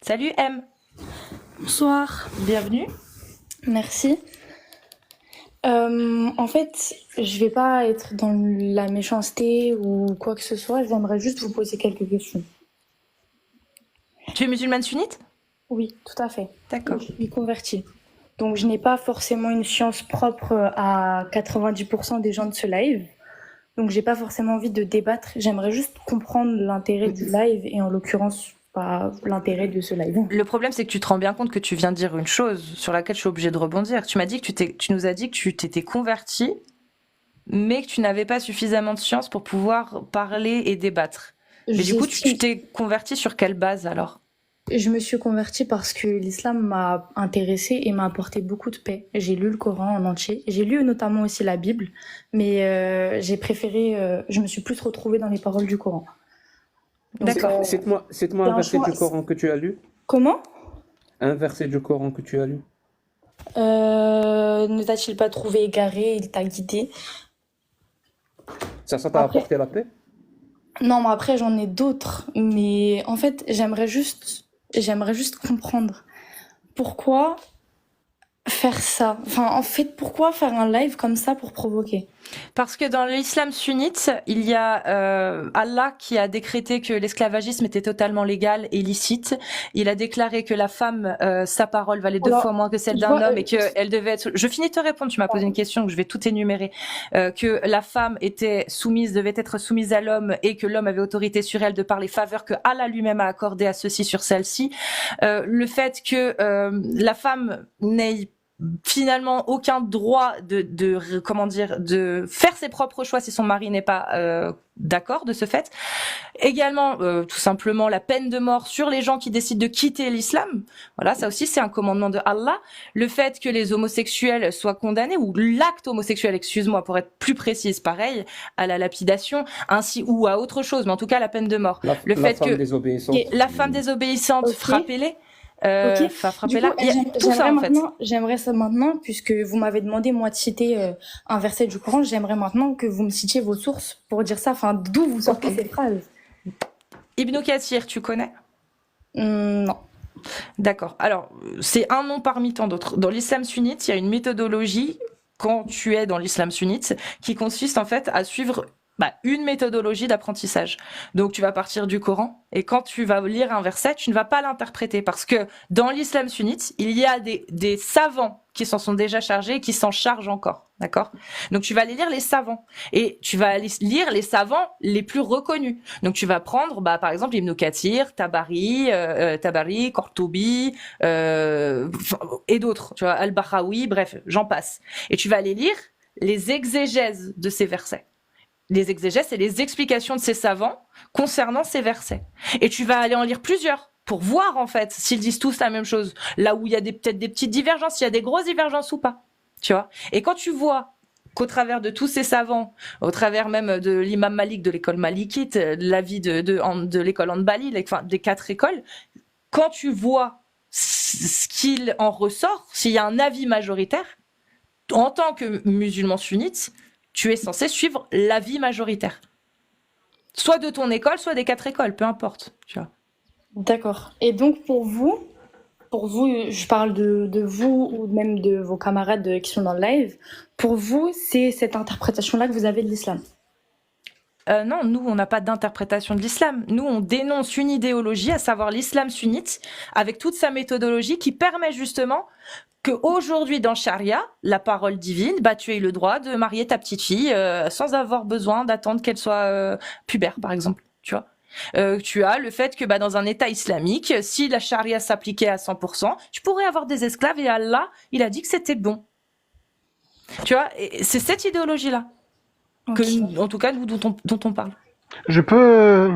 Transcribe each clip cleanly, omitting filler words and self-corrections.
Salut M, Bonsoir, bienvenue. merci. En fait, je vais pas être dans la méchanceté ou quoi que ce soit, j'aimerais juste vous poser quelques questions. Tu es musulmane sunnite? Oui, tout à fait. D'accord. Je suis convertie. Donc je n'ai pas forcément une science propre à 90% des gens de ce live. Donc j'ai pas forcément envie de débattre, j'aimerais juste comprendre l'intérêt du live et en l'occurrence pas l'intérêt de ce live. Le problème, c'est que tu te rends bien compte que tu viens de dire une chose sur laquelle je suis obligée de rebondir. Tu m'as dit que tu nous as dit que tu t'étais convertie, mais que tu n'avais pas suffisamment de science pour pouvoir parler et débattre. Mais du coup, tu t'es convertie sur quelle base alors? Je me suis convertie parce que l'islam m'a intéressée et m'a apporté beaucoup de paix. J'ai lu le Coran en entier. J'ai lu notamment aussi la Bible, mais j'ai préféré. Je me suis plus retrouvée dans les paroles du Coran. Donc, D'accord. Cite-moi c'est un un verset choix. du Coran que tu as lu. Comment Un verset du Coran que tu as lu. Ne t'a-t-il pas trouvé égaré? Il t'a guidé. Ça t'a Après, apporté la paix? non, mais après j'en ai d'autres. Mais en fait, j'aimerais juste comprendre pourquoi faire ça. Enfin, en fait, pourquoi faire un live comme ça pour provoquer? Parce que dans l'islam sunnite, il y a Allah qui a décrété que l'esclavagisme était totalement légal et licite. Il a déclaré que la femme, sa parole valait deux fois Alors, moins que celle je d'un vois, homme et qu'elle devait être... Je finis de te répondre, tu m'as posé une question que je vais tout énumérer. Que la femme devait être soumise à l'homme et que l'homme avait autorité sur elle de par les faveurs que Allah lui-même a accordées à ceux-ci sur celle-ci. Le fait que la femme n'ait finalement aucun droit de faire ses propres choix si son mari n'est pas d'accord de ce fait. Également, tout simplement, la peine de mort sur les gens qui décident de quitter l'islam. Voilà, ça aussi, c'est un commandement de Allah. Le fait que les homosexuels soient condamnés, ou l'acte homosexuel, excuse-moi, pour être plus précise, pareil, à la lapidation, ainsi ou à autre chose, mais en tout cas, la peine de mort. Le La fait femme que désobéissante. la femme désobéissante, ok, frappez-les. ok. Du coup, Frappez-la. Il y a tout ça, j'aimerais en fait. maintenant, j'aimerais ça maintenant, puisque vous m'avez demandé moi de citer un verset du Coran, j'aimerais maintenant que vous me citiez vos sources pour dire ça. Enfin, d'où vous sortez Ok. ces phrases? Ibn Kathir, tu connais? Non. D'accord. Alors, c'est un nom parmi tant d'autres. Dans l'islam sunnite, il y a une méthodologie, quand tu es dans l'islam sunnite, qui consiste en fait à suivre une méthodologie d'apprentissage. Donc, tu vas partir du Coran, et quand tu vas lire un verset, tu ne vas pas l'interpréter, parce que dans l'islam sunnite, il y a des savants qui s'en sont déjà chargés et qui s'en chargent encore. D'accord? Donc, tu vas aller lire les savants, et tu vas aller lire les savants les plus reconnus. Donc, tu vas prendre, par exemple, Ibn Kathir, Tabari, Qurtubi, et d'autres, tu vois, Al-Bahawi, bref, j'en passe. Et tu vas aller lire les exégèses de ces versets. Les exégèses, c'est les explications de ces savants concernant ces versets. Et tu vas aller en lire plusieurs pour voir, en fait, s'ils disent tous la même chose. Là où il y a peut-être des petites divergences, s'il y a des grosses divergences ou pas. Tu vois? Et quand tu vois qu'au travers de tous ces savants, au travers même de l'imam Malik, de l'école malikite, de l'avis de l'école Hanbali, des 4 écoles, quand tu vois ce qu'il en ressort, s'il y a un avis majoritaire, en tant que musulman sunnite, tu es censé suivre l'avis majoritaire. Soit de ton école, soit des 4 écoles, peu importe. Tu vois. D'accord. Et donc pour vous, je parle de vous ou même de vos camarades qui sont dans le live, pour vous, c'est cette interprétation-là que vous avez de l'islam. Non, nous, on n'a pas d'interprétation de l'islam. Nous, on dénonce une idéologie, à savoir l'islam sunnite, avec toute sa méthodologie qui permet justement qu'aujourd'hui, dans Charia, la parole divine, tu aies le droit de marier ta petite fille sans avoir besoin d'attendre qu'elle soit pubère, par exemple. Tu vois. Tu as le fait que dans un État islamique, si la charia s'appliquait à 100%, tu pourrais avoir des esclaves et Allah, il a dit que c'était bon. Tu vois, et c'est cette idéologie-là Ok. en tout cas, nous, dont on parle. Je peux.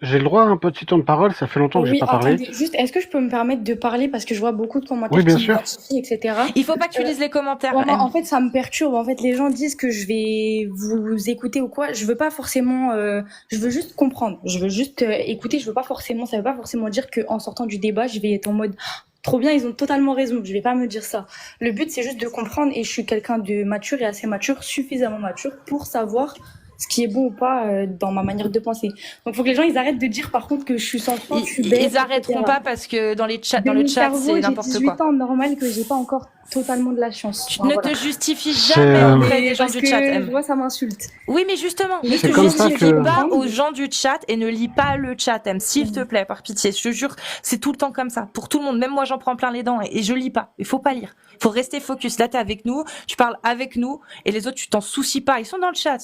J'ai le droit à un petit temps de parole, ça fait longtemps que j'ai Oui, pas parlé. attendez, juste, est-ce que je peux me permettre de parler parce que je vois beaucoup de commentaires Oui, bien qui sûr. m'identifient, etc. Il faut pas que tu lises les commentaires. Ouais, moi, en fait, ça me perturbe. En fait, les gens disent que je vais vous écouter ou quoi. Je veux pas forcément. Je veux juste comprendre. Je veux juste écouter. Je veux pas forcément. Ça veut pas forcément dire que en sortant du débat, je vais être en mode trop bien. Ils ont totalement raison. Je vais pas me dire ça. Le but, c'est juste de comprendre. Et je suis quelqu'un de mature et assez mature, suffisamment mature pour savoir ce qui est bon ou pas dans ma manière de penser. Donc, il faut que les gens ils arrêtent de dire par contre que je suis sans chance, je suis bête, Ils arrêteront etc. pas parce que dans les chats, De dans le mon chat, cerveau, c'est j'ai n'importe 18 quoi. ans, normal que j'ai pas encore totalement de la chance. Tu Enfin, ne voilà. te justifies C'est, jamais auprès Mais des gens parce du que chat, je M. vois, ça m'insulte. Oui, mais justement, ne Mais te c'est comme ça je justifie que, pas comprendre. aux gens du chat et ne lis pas le chat, M. S'il te plaît, par pitié. Je te jure, c'est tout le temps comme ça. Pour tout le monde. Même moi, j'en prends plein les dents et je lis pas. Il faut pas lire. Il faut rester focus. Là, t'es avec nous, tu parles avec nous et les autres, tu t'en soucies pas. Ils sont dans le chat.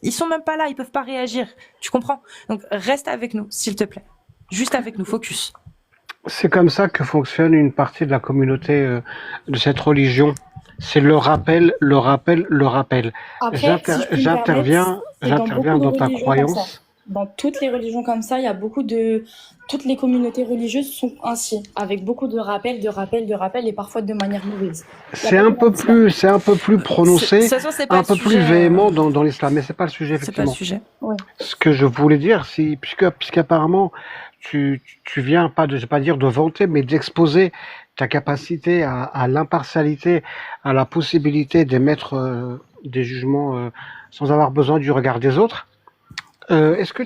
Ils sont même pas là. Ils peuvent pas réagir. Tu comprends? Donc, reste avec nous, s'il te plaît. Juste avec nous, focus. c'est comme ça que fonctionne une partie de la communauté de cette religion. C'est le rappel, le rappel, le rappel. Après, si je peux me permettre, J'interviens, c'est dans j'interviens beaucoup de dans ta religions comme ça. croyance. Dans toutes les religions comme ça, il y a beaucoup de... Toutes les communautés religieuses sont ainsi, avec beaucoup de rappels, de rappels, de rappels, et parfois de manière mauvaise. Il y a C'est pas un de peu mentir. plus, c'est un peu plus De prononcé, toute façon, c'est pas un le peu plus sujet. véhément dans l'islam, mais c'est pas le sujet C'est pas le effectivement. sujet. Ouais. Ce que je voulais dire, c'est puisqu'apparemment tu viens pas de, je vais pas dire de vanter, mais d'exposer ta capacité à l'impartialité, à la possibilité d'émettre des jugements sans avoir besoin du regard des autres. Est-ce que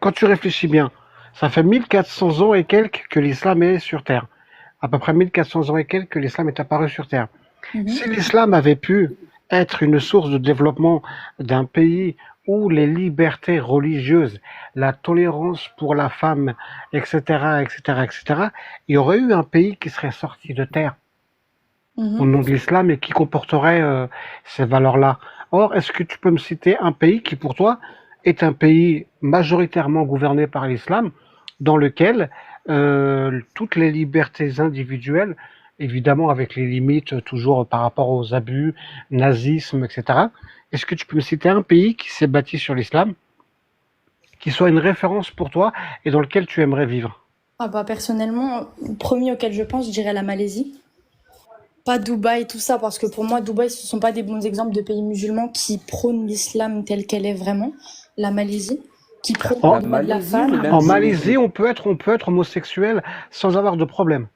quand tu réfléchis bien, ça fait 1400 ans et quelques que l'islam est sur Terre. À peu près 1400 ans et quelques que l'islam est apparu sur Terre. Mhm. Si l'islam avait pu être une source de développement d'un pays où les libertés religieuses, la tolérance pour la femme, etc., etc., etc., il y aurait eu un pays qui serait sorti de terre au Mhm. nom de l'islam et qui comporterait ces valeurs-là. Or, est-ce que tu peux me citer un pays qui, pour toi, est un pays majoritairement gouverné par l'islam, dans lequel toutes les libertés individuelles, évidemment avec les limites toujours par rapport aux abus, nazisme, etc. Est-ce que tu peux me citer un pays qui s'est bâti sur l'islam, qui soit une référence pour toi et dans lequel tu aimerais vivre? Ah bah personnellement, le premier auquel je pense, je dirais la Malaisie. Pas Dubaï, tout ça, parce que pour moi, Dubaï, ce sont pas des bons exemples de pays musulmans qui prônent l'islam tel qu'elle est vraiment. La Malaisie, qui prône En, le droit de la Malaisie ou femme. même en l'Indonésie? Malaisie, on peut être homosexuel sans avoir de problème.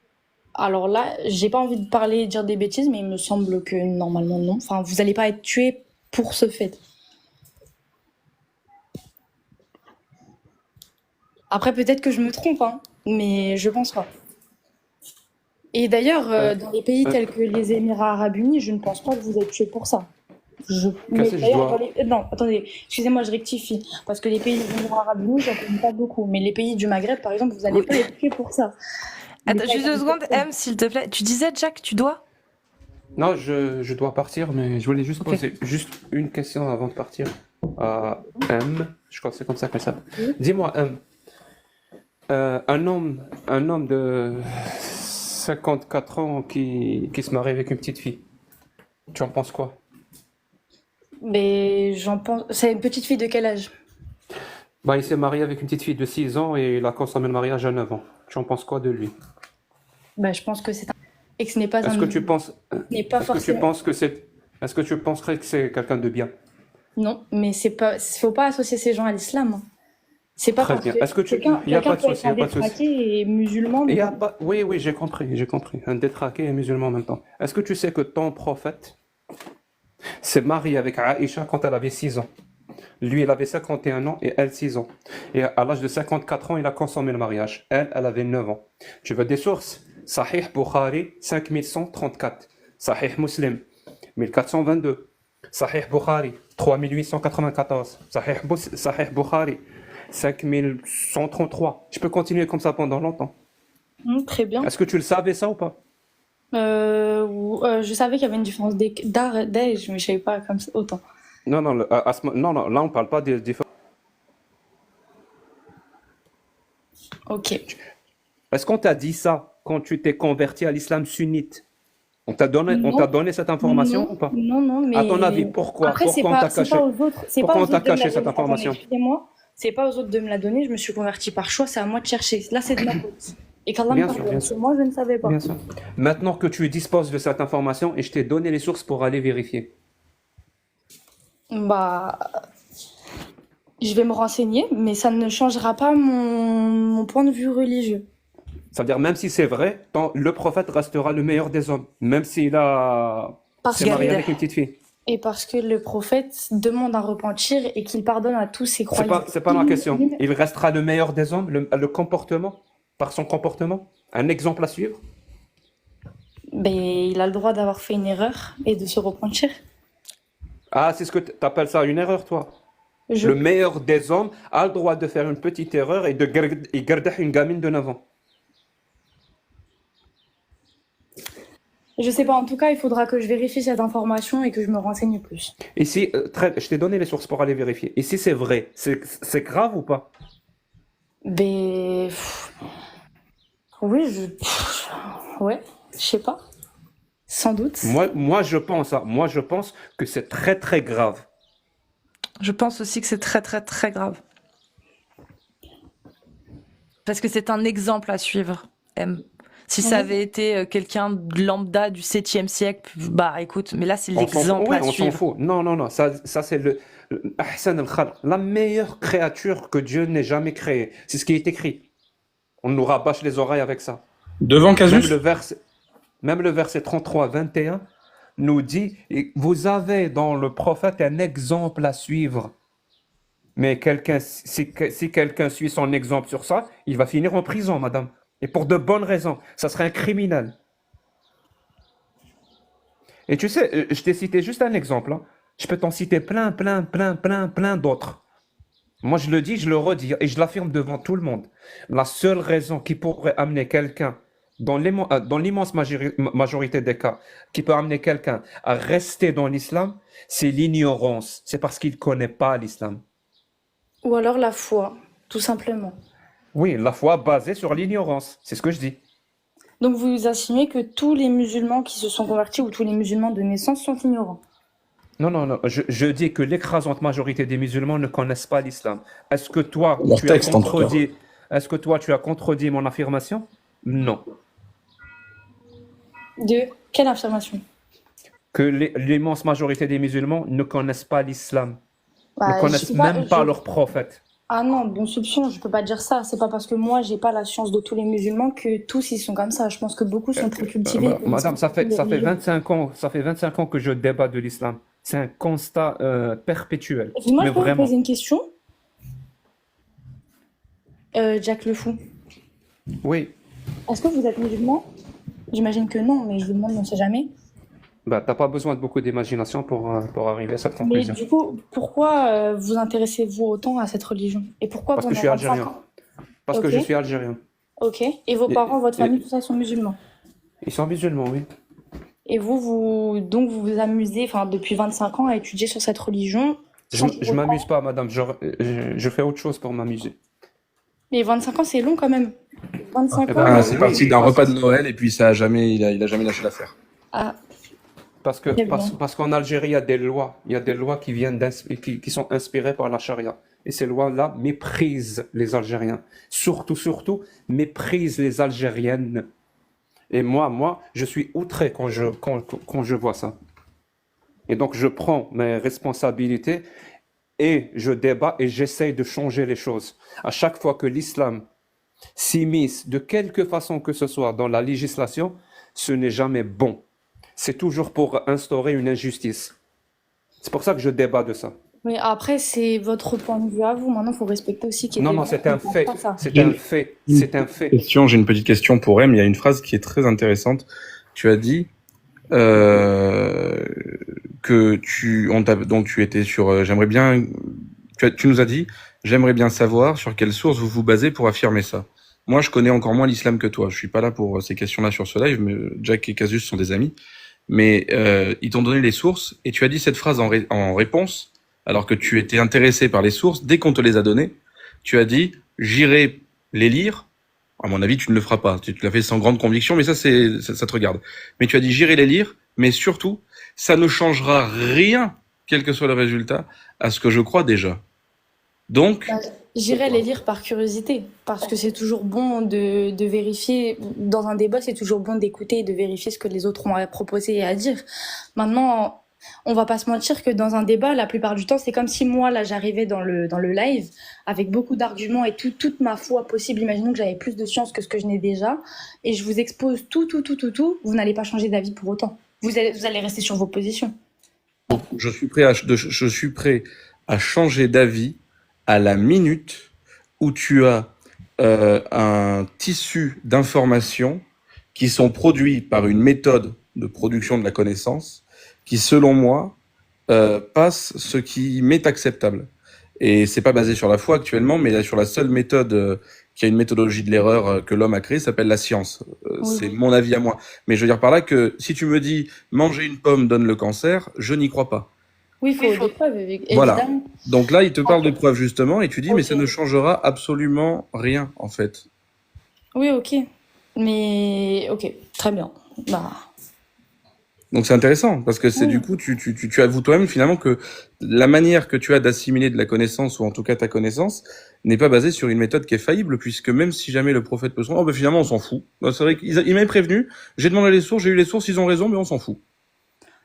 Alors là, j'ai pas envie de parler et dire des bêtises, mais il me semble que normalement non. Enfin, vous allez pas être tué pour ce fait. Après, peut-être que je me trompe, hein, mais je pense pas. Et d'ailleurs, Euh, dans les pays euh, tels que les Émirats Arabes Unis, je ne pense pas que vous êtes tué pour ça. Mais Cassé, je d'ailleurs, dois. non, attendez, excusez-moi, je rectifie. Parce que les pays des Émirats Arabes Unis, j'en connais pas beaucoup. Mais les pays du Maghreb, par exemple, vous n'allez Oui. pas être tués pour ça. Attends, L'État juste est 2 secondes. respecté. M, s'il te plaît. Tu disais, Jack, tu dois? Non, je dois partir, mais je voulais juste Ok. poser juste une question avant de partir à M. Je crois que c'est comme ça qu'elle s'appelle. Oui. Dis-moi, M, un homme de 54 ans qui se marie avec une petite fille, tu en penses quoi? Mais j'en pense. C'est une petite fille de quel âge? Bah, il s'est marié avec une petite fille de 6 ans et il a consommé le mariage à 9 ans. Tu en penses quoi de lui? Bah, je pense que c'est un... Et que ce n'est pas Est-ce un... que tu penses, n'est pas est-ce que tu forcément... penses que c'est, est-ce que tu penserais que c'est quelqu'un de bien? Non, mais c'est pas... Faut pas associer ces gens à l'islam, hein. C'est pas Très parce bien. que Est-ce que tu, quelqu'un il n'y a quelqu'un pas de peut être souci, il un n'y a pas de souci. détraqué et musulman, Il mais y a bon. pas... Oui, oui, j'ai compris. Un détraqué et musulman en même temps. Est-ce que tu sais que ton prophète s'est marié avec Aïcha quand elle avait 6 ans? Lui, il avait 51 ans et elle 6 ans. Et à l'âge de 54 ans, il a consommé le mariage. Elle avait 9 ans. Tu veux des sources? Sahih Bukhari, 5134. Sahih Muslim, 1422. Sahih Bukhari, 3894. Sahih Bukhari, 5133. Je peux continuer comme ça pendant longtemps. Très bien. Est-ce que tu le savais ça ou pas? Je savais qu'il y avait une différence d'âge, mais je savais pas comme ça, autant. Non, non, non, non, là on parle pas des différences. Ok. Est-ce qu'on t'a dit ça quand tu t'es converti à l'islam sunnite? On t'a Non, donné cette information non, ou pas? non, non, À ton avis, mais pourquoi? après, Pourquoi on t'a c'est caché? pas aux autres, c'est pas Pourquoi aux on t'a autres de me la caché cette donner. Attendez, information? excusez-moi, c'est pas aux autres de me la donner. Je me suis convertie par choix, c'est à moi de chercher. Là, c'est de ma faute. Et qu'Allah me Bien sûr, pardonne. bien Parce que sûr, moi, je ne savais pas. bien sûr. Maintenant que tu disposes de cette information et je t'ai donné les sources pour aller vérifier. Bah, je vais me renseigner, mais ça ne changera pas mon point de vue religieux. Ça veut dire même si c'est vrai, le prophète restera le meilleur des hommes, même s'il Parce s'est que, marié Garde. avec une petite fille. Et parce que le prophète demande un repentir et qu'il pardonne à tous ses croyants. C'est pas ma question. Il restera le meilleur des hommes, le comportement, par son comportement, un exemple à suivre. Ben, il a le droit d'avoir fait une erreur et de se repentir. Ah, c'est ce que tu appelles ça une erreur, toi. Je, Le meilleur des hommes a le droit de faire une petite erreur et de garder une gamine de 9 ans. je sais pas, en tout cas, il faudra que je vérifie cette information et que je me renseigne plus. Ici, je t'ai donné les sources pour aller vérifier. Ici, c'est vrai. C'est grave ou pas? Ben, oui, ouais, je sais pas. Sans doute. Moi, je pense, hein, moi, je pense que c'est très, très grave. Je pense aussi que c'est très très très grave. Parce que c'est un exemple à suivre, M. Si ça Oui. avait été quelqu'un de lambda du 7e siècle, bah écoute, mais là c'est On s'en fout. l'exemple Oui, à on s'en suivre. fout. Non, ça c'est Ahsan al-Khalq, la meilleure créature que Dieu n'ait jamais créée. C'est ce qui est écrit. On nous rabâche les oreilles avec ça. Devant Même Casus? même le verset 33, 21 nous dit, vous avez dans le prophète un exemple à suivre. Mais si quelqu'un suit son exemple sur ça, il va finir en prison, madame. Et pour de bonnes raisons. Ça serait un criminel. Et tu sais, je t'ai cité juste un exemple, hein. Je peux t'en citer plein d'autres. Moi, je le dis, je le redis, et je l'affirme devant tout le monde. La seule raison qui pourrait amener quelqu'un, dans l'immense majorité des cas, qui peut amener quelqu'un à rester dans l'islam, c'est l'ignorance. C'est parce qu'il ne connaît pas l'islam. Ou alors la foi, tout simplement. Oui, la foi basée sur l'ignorance. C'est ce que je dis. Donc vous insinuez que tous les musulmans qui se sont convertis ou tous les musulmans de naissance sont ignorants. Non. Je dis que l'écrasante majorité des musulmans ne connaissent pas l'islam. Est-ce que toi, Leur tu as texte, en tout cas. contredit, est-ce que toi, tu as contredit mon affirmation? Non. De quelle affirmation? Que l'immense majorité des musulmans ne connaissent pas l'islam, ne Bah, je connaissent sais pas, même pas leur prophète. Ah non, bon soupçon, je peux pas dire ça. C'est pas parce que moi j'ai pas la science de tous les musulmans que tous ils sont comme ça. Je pense que beaucoup sont très cultivés. Madame, ça fait 25 ans que je débat de l'islam. C'est un constat perpétuel. Moi, Mais je peux vous vraiment. poser une question, Jack le Fou. Oui. Est-ce que vous êtes musulman? J'imagine que non, mais je vous demande, on sait jamais. Bah, t'as pas besoin de beaucoup d'imagination pour arriver à cette Mais conclusion. du coup, pourquoi vous intéressez-vous autant à cette religion? Et pourquoi Parce que je pendant suis 25 algérien. ans? Parce que Ok. je suis algérien. Ok. Et vos Et- parents, votre et- famille, tout ça sont musulmans. Ils sont musulmans, oui. Et donc vous vous amusez, enfin, depuis 25 ans à étudier sur cette religion. sans pour Je autant- m'amuse pas, madame. Je fais autre chose pour m'amuser. Mais 25 ans, c'est long quand même. 25 Eh ans. ben, Ah, oui, c'est parti d'un repas de Noël et puis ça a jamais, il a jamais lâché l'affaire. Ah, Parce que Très bien. parce qu'en Algérie, il y a des lois. Il y a des lois qui viennent qui sont inspirées par la charia. Et ces lois-là méprisent les Algériens. Surtout, méprisent les Algériennes. Et moi, je suis outré quand je vois ça. Et donc, je prends mes responsabilités et je débat et j'essaye de changer les choses. À chaque fois que l'islam s'immisce de quelque façon que ce soit dans la législation, ce n'est jamais bon. C'est toujours pour instaurer une injustice. C'est pour ça que je débat de ça. mais après, c'est votre point de vue à vous. Maintenant, il faut respecter aussi qu'il y ait Non, des gens c'est qui un ne pensent fait. pas ça. C'est un fait. C'est un fait. J'ai une petite question pour M. Il y a une phrase qui est très intéressante. Tu as dit que donc tu étais sur. J'aimerais bien. Tu nous as dit. J'aimerais bien savoir sur quelle source vous vous basez pour affirmer ça. Moi, je connais encore moins l'islam que toi. Je suis pas là pour ces questions-là sur ce live, mais Jack et Casus sont des amis. Mais ils t'ont donné les sources et tu as dit cette phrase en réponse, alors que tu étais intéressé par les sources. Dès qu'on te les a données, tu as dit « j'irai les lire ». À mon avis, tu ne le feras pas. Tu l'as fait sans grande conviction, mais ça te regarde. Mais tu as dit « j'irai les lire », mais surtout, ça ne changera rien, quel que soit le résultat, à ce que je crois déjà. Donc, Bah, j'irai les lire par curiosité, parce que c'est toujours bon de vérifier. Dans un débat, c'est toujours bon d'écouter et de vérifier ce que les autres ont à proposer et à dire. Maintenant, on va pas se mentir que dans un débat, la plupart du temps, c'est comme si moi, là, j'arrivais dans le live avec beaucoup d'arguments et toute ma foi possible. Imaginons que j'avais plus de science que ce que je n'ai déjà, et je vous expose tout. Vous n'allez pas changer d'avis pour autant. Vous allez rester sur vos positions. Je suis prêt à changer d'avis à la minute où tu as un tissu d'informations qui sont produits par une méthode de production de la connaissance qui, selon moi, passe ce qui m'est acceptable. Et c'est pas basé sur la foi actuellement, mais sur la seule méthode qui a une méthodologie de l'erreur que l'homme a créée, s'appelle la science. C'est Oui. mon avis à moi. Mais je veux dire par là que si tu me dis manger une pomme donne le cancer, je n'y crois pas. Oui, il faut des preuves, Voilà. évidemment. Donc là, il te parle de Ok. preuves justement, et tu dis mais ça Ok. ne changera absolument rien en fait. Oui, ok. Mais ok, très bien. Bah, Donc c'est intéressant parce que c'est du oui. coup tu avoues toi-même finalement que la manière que tu as d'assimiler de la connaissance ou en tout cas ta connaissance n'est pas basée sur une méthode qui est faillible puisque même si jamais le prophète peut se tromper, oh, ben finalement on s'en fout. Ben, c'est vrai qu'il m'avait prévenu, j'ai demandé les sources, j'ai eu les sources, ils ont raison mais on s'en fout.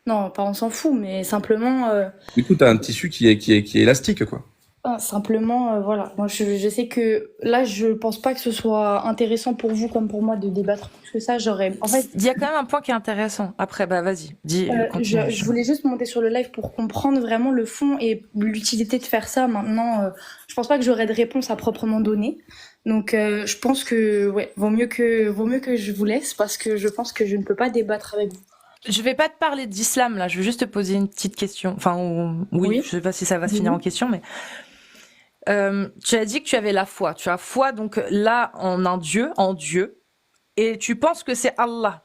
Non, pas on s'en fout, mais simplement, Du coup t'as un tissu qui est élastique quoi. voilà. Moi, je sais que là, je pense pas que ce soit intéressant pour vous comme pour moi de débattre plus que ça. En fait, Il y a quand même un point qui est intéressant. Après, bah vas-y, dis, continue. je voulais juste monter sur le live pour comprendre vraiment le fond et l'utilité de faire ça. Maintenant, je pense pas que j'aurai de réponse à proprement donner. Donc, je pense que, ouais, vaut mieux que je vous laisse parce que je pense que je ne peux pas débattre avec vous. Je vais pas te parler d'islam là, je vais juste te poser une petite question. Enfin, oui, Oui. je sais pas si ça va se finir en question, mais tu as dit que tu avais la foi. Tu as foi donc là en un Dieu, en Dieu, et tu penses que c'est Allah.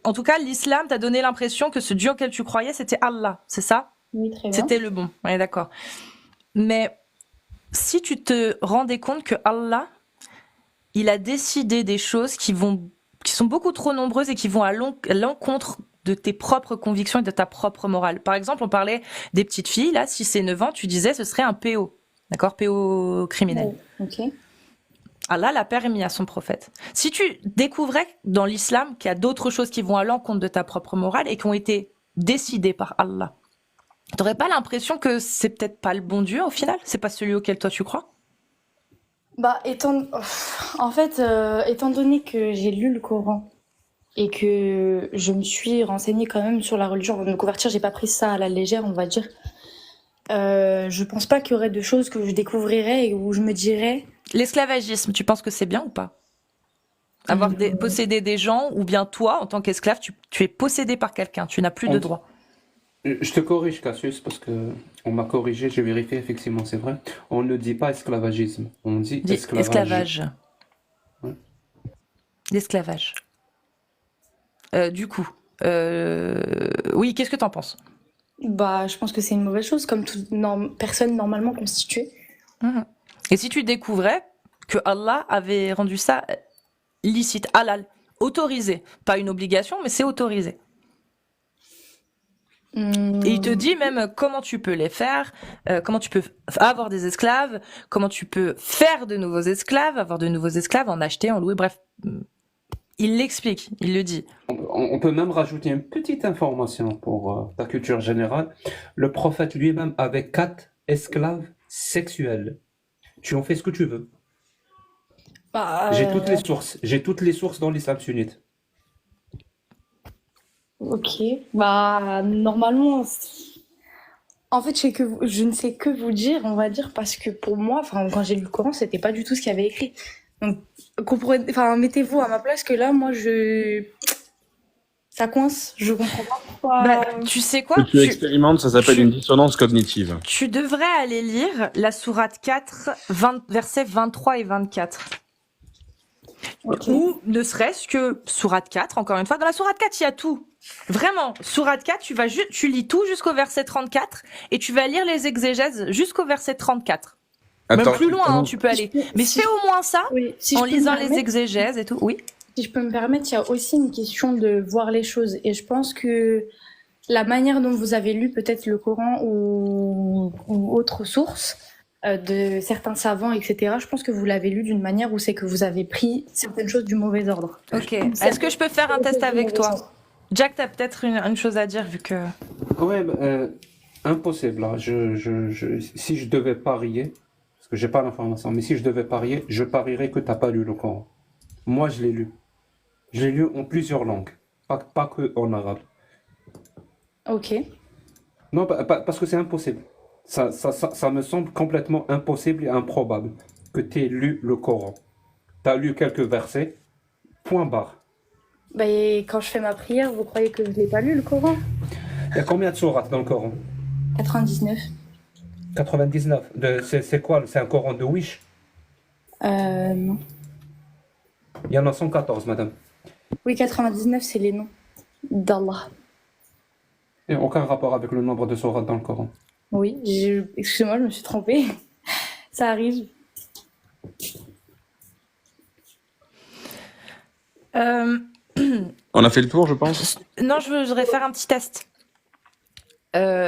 En tout cas, l'islam t'a donné l'impression que ce Dieu auquel tu croyais, c'était Allah, c'est ça? Oui, très bien. C'était le bon. Ouais, d'accord. Mais si tu te rendais compte que Allah, il a décidé des choses qui sont beaucoup trop nombreuses et qui vont à l'encontre de tes propres convictions et de ta propre morale. Par exemple, on parlait des petites filles, là, 6 et 9 ans, tu disais ce serait un PO. D'accord? PO criminel. Ouais, ok. Allah l'a permis à son prophète. Si tu découvrais dans l'islam qu'il y a d'autres choses qui vont à l'encontre de ta propre morale et qui ont été décidées par Allah, t'aurais pas l'impression que c'est peut-être pas le bon Dieu au final? C'est pas celui auquel toi tu crois? Bah, en fait, étant donné que j'ai lu le Coran et que je me suis renseignée quand même sur la religion avant de me convertir, j'ai pas pris ça à la légère, on va dire. Je pense pas qu'il y aurait de choses que je découvrirais et où je me dirais. L'esclavagisme, tu penses que c'est bien ou pas? Posséder des gens, ou bien toi, en tant qu'esclave, tu es possédé par quelqu'un, tu n'as plus de droit. Je te corrige, Cassius, parce que on m'a corrigé, j'ai vérifié, effectivement, c'est vrai. On ne dit pas esclavagisme, on dit esclavage. Esclavage. Ouais. L'esclavage. Du coup, oui, qu'est-ce que t'en penses? Bah, je pense que c'est une mauvaise chose, comme toute personne normalement constituée. Mhm. Et si tu découvrais que Allah avait rendu ça licite, halal, autorisé, pas une obligation, mais c'est autorisé. Et il te dit même comment tu peux les faire, comment tu peux avoir des esclaves, comment tu peux faire de nouveaux esclaves, avoir de nouveaux esclaves, en acheter, en louer, bref. Il l'explique, il le dit. On peut même rajouter une petite information pour ta culture générale. Le prophète lui-même avait 4 esclaves sexuels. Tu en fais ce que tu veux. Bah, J'ai toutes les sources dans l'islam sunnite. ok. Bah, normalement, en fait, je ne sais que vous dire, on va dire, parce que pour moi, enfin, quand j'ai lu le Coran, c'était pas du tout ce qu'il y avait écrit. Donc, mettez-vous à ma place que là, moi, ça coince. Je comprends pas pourquoi. Bah, tu sais Ce quoi? que tu expérimentes, ça s'appelle une dissonance cognitive. Tu devrais aller lire la sourate 4, versets 23 et 24. Ok. Ou ne serait-ce que sourate 4, encore une fois. Dans la sourate 4, il y a tout. Vraiment, sourate 4, tu lis tout jusqu'au verset 34 et tu vas lire les exégèses jusqu'au verset 34. Attends, Même plus loin, hein, tu peux aller. Mais fais au moins ça Oui, si en je peux me lisant les permettre. exégèses et tout. Oui. Si je peux me permettre, il y a aussi une question de voir les choses. Et je pense que la manière dont vous avez lu peut-être le Coran ou autre source de certains savants, etc., je pense que vous l'avez lu d'une manière où c'est que vous avez pris certaines choses du mauvais ordre. Ok. Est-ce que je peux faire un test avec toi? Jack, t'as peut-être une chose à dire vu que... Ouais, impossible. Là. Si je devais parier, parce que j'ai pas l'information, mais si je devais parier, je parierais que t'as pas lu le Coran. Moi, je l'ai lu. Je l'ai lu en plusieurs langues, pas que en arabe. Ok. Non, parce que c'est impossible. Ça me semble complètement impossible et improbable que tu aies lu le Coran. Tu as lu quelques versets, point barre. Bah, et quand je fais ma prière, vous croyez que je l'ai pas lu, le Coran? Il y a combien de sourates dans le Coran? 99. 99. C'est quoi? C'est un Coran de Wish? Non. Il y en a 114, madame. Oui, 99, c'est les noms d'Allah. Et aucun rapport avec le nombre de sourates dans le Coran. Oui, excusez-moi, je me suis trompée. Ça arrive. Euh, On a fait le tour, je pense. non, je voudrais faire un petit test.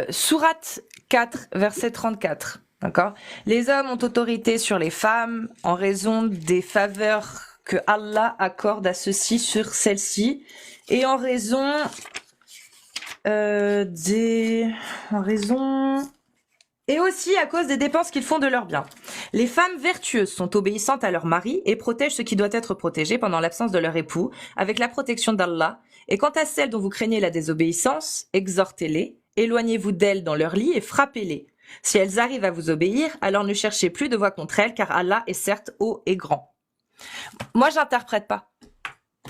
Sourate 4, verset 34. D'accord? Les hommes ont autorité sur les femmes en raison des faveurs que Allah accorde à ceux-ci sur celles-ci et en raison et aussi à cause des dépenses qu'ils font de leurs biens. Les femmes vertueuses sont obéissantes à leur mari et protègent ce qui doit être protégé pendant l'absence de leur époux, avec la protection d'Allah. Et quant à celles dont vous craignez la désobéissance, exhortez-les, éloignez-vous d'elles dans leur lit et frappez-les. Si elles arrivent à vous obéir, alors ne cherchez plus de voix contre elles, car Allah est certes haut et grand. Moi, j'interprète pas.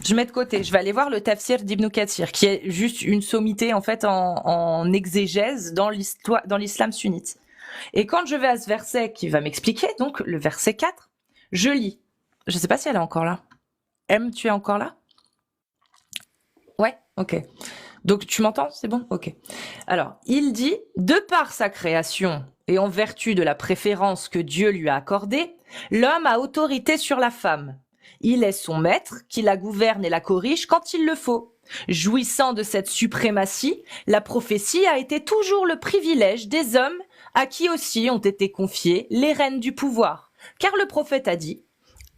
Je mets de côté. Je vais aller voir le tafsir d'Ibn Kathir, qui est juste une sommité en fait en exégèse dans l'islam sunnite. Et quand je vais à ce verset qui va m'expliquer, donc le verset 4, je lis. Je sais pas si elle est encore là. M, tu es encore là? Ouais, ok. Donc tu m'entends? C'est bon? Ok. Alors, il dit, de par sa création et en vertu de la préférence que Dieu lui a accordée, l'homme a autorité sur la femme. Il est son maître, qui la gouverne et la corrige quand il le faut. Jouissant de cette suprématie, la prophétie a été toujours le privilège des hommes à qui aussi ont été confiées les rênes du pouvoir. Car le prophète a dit,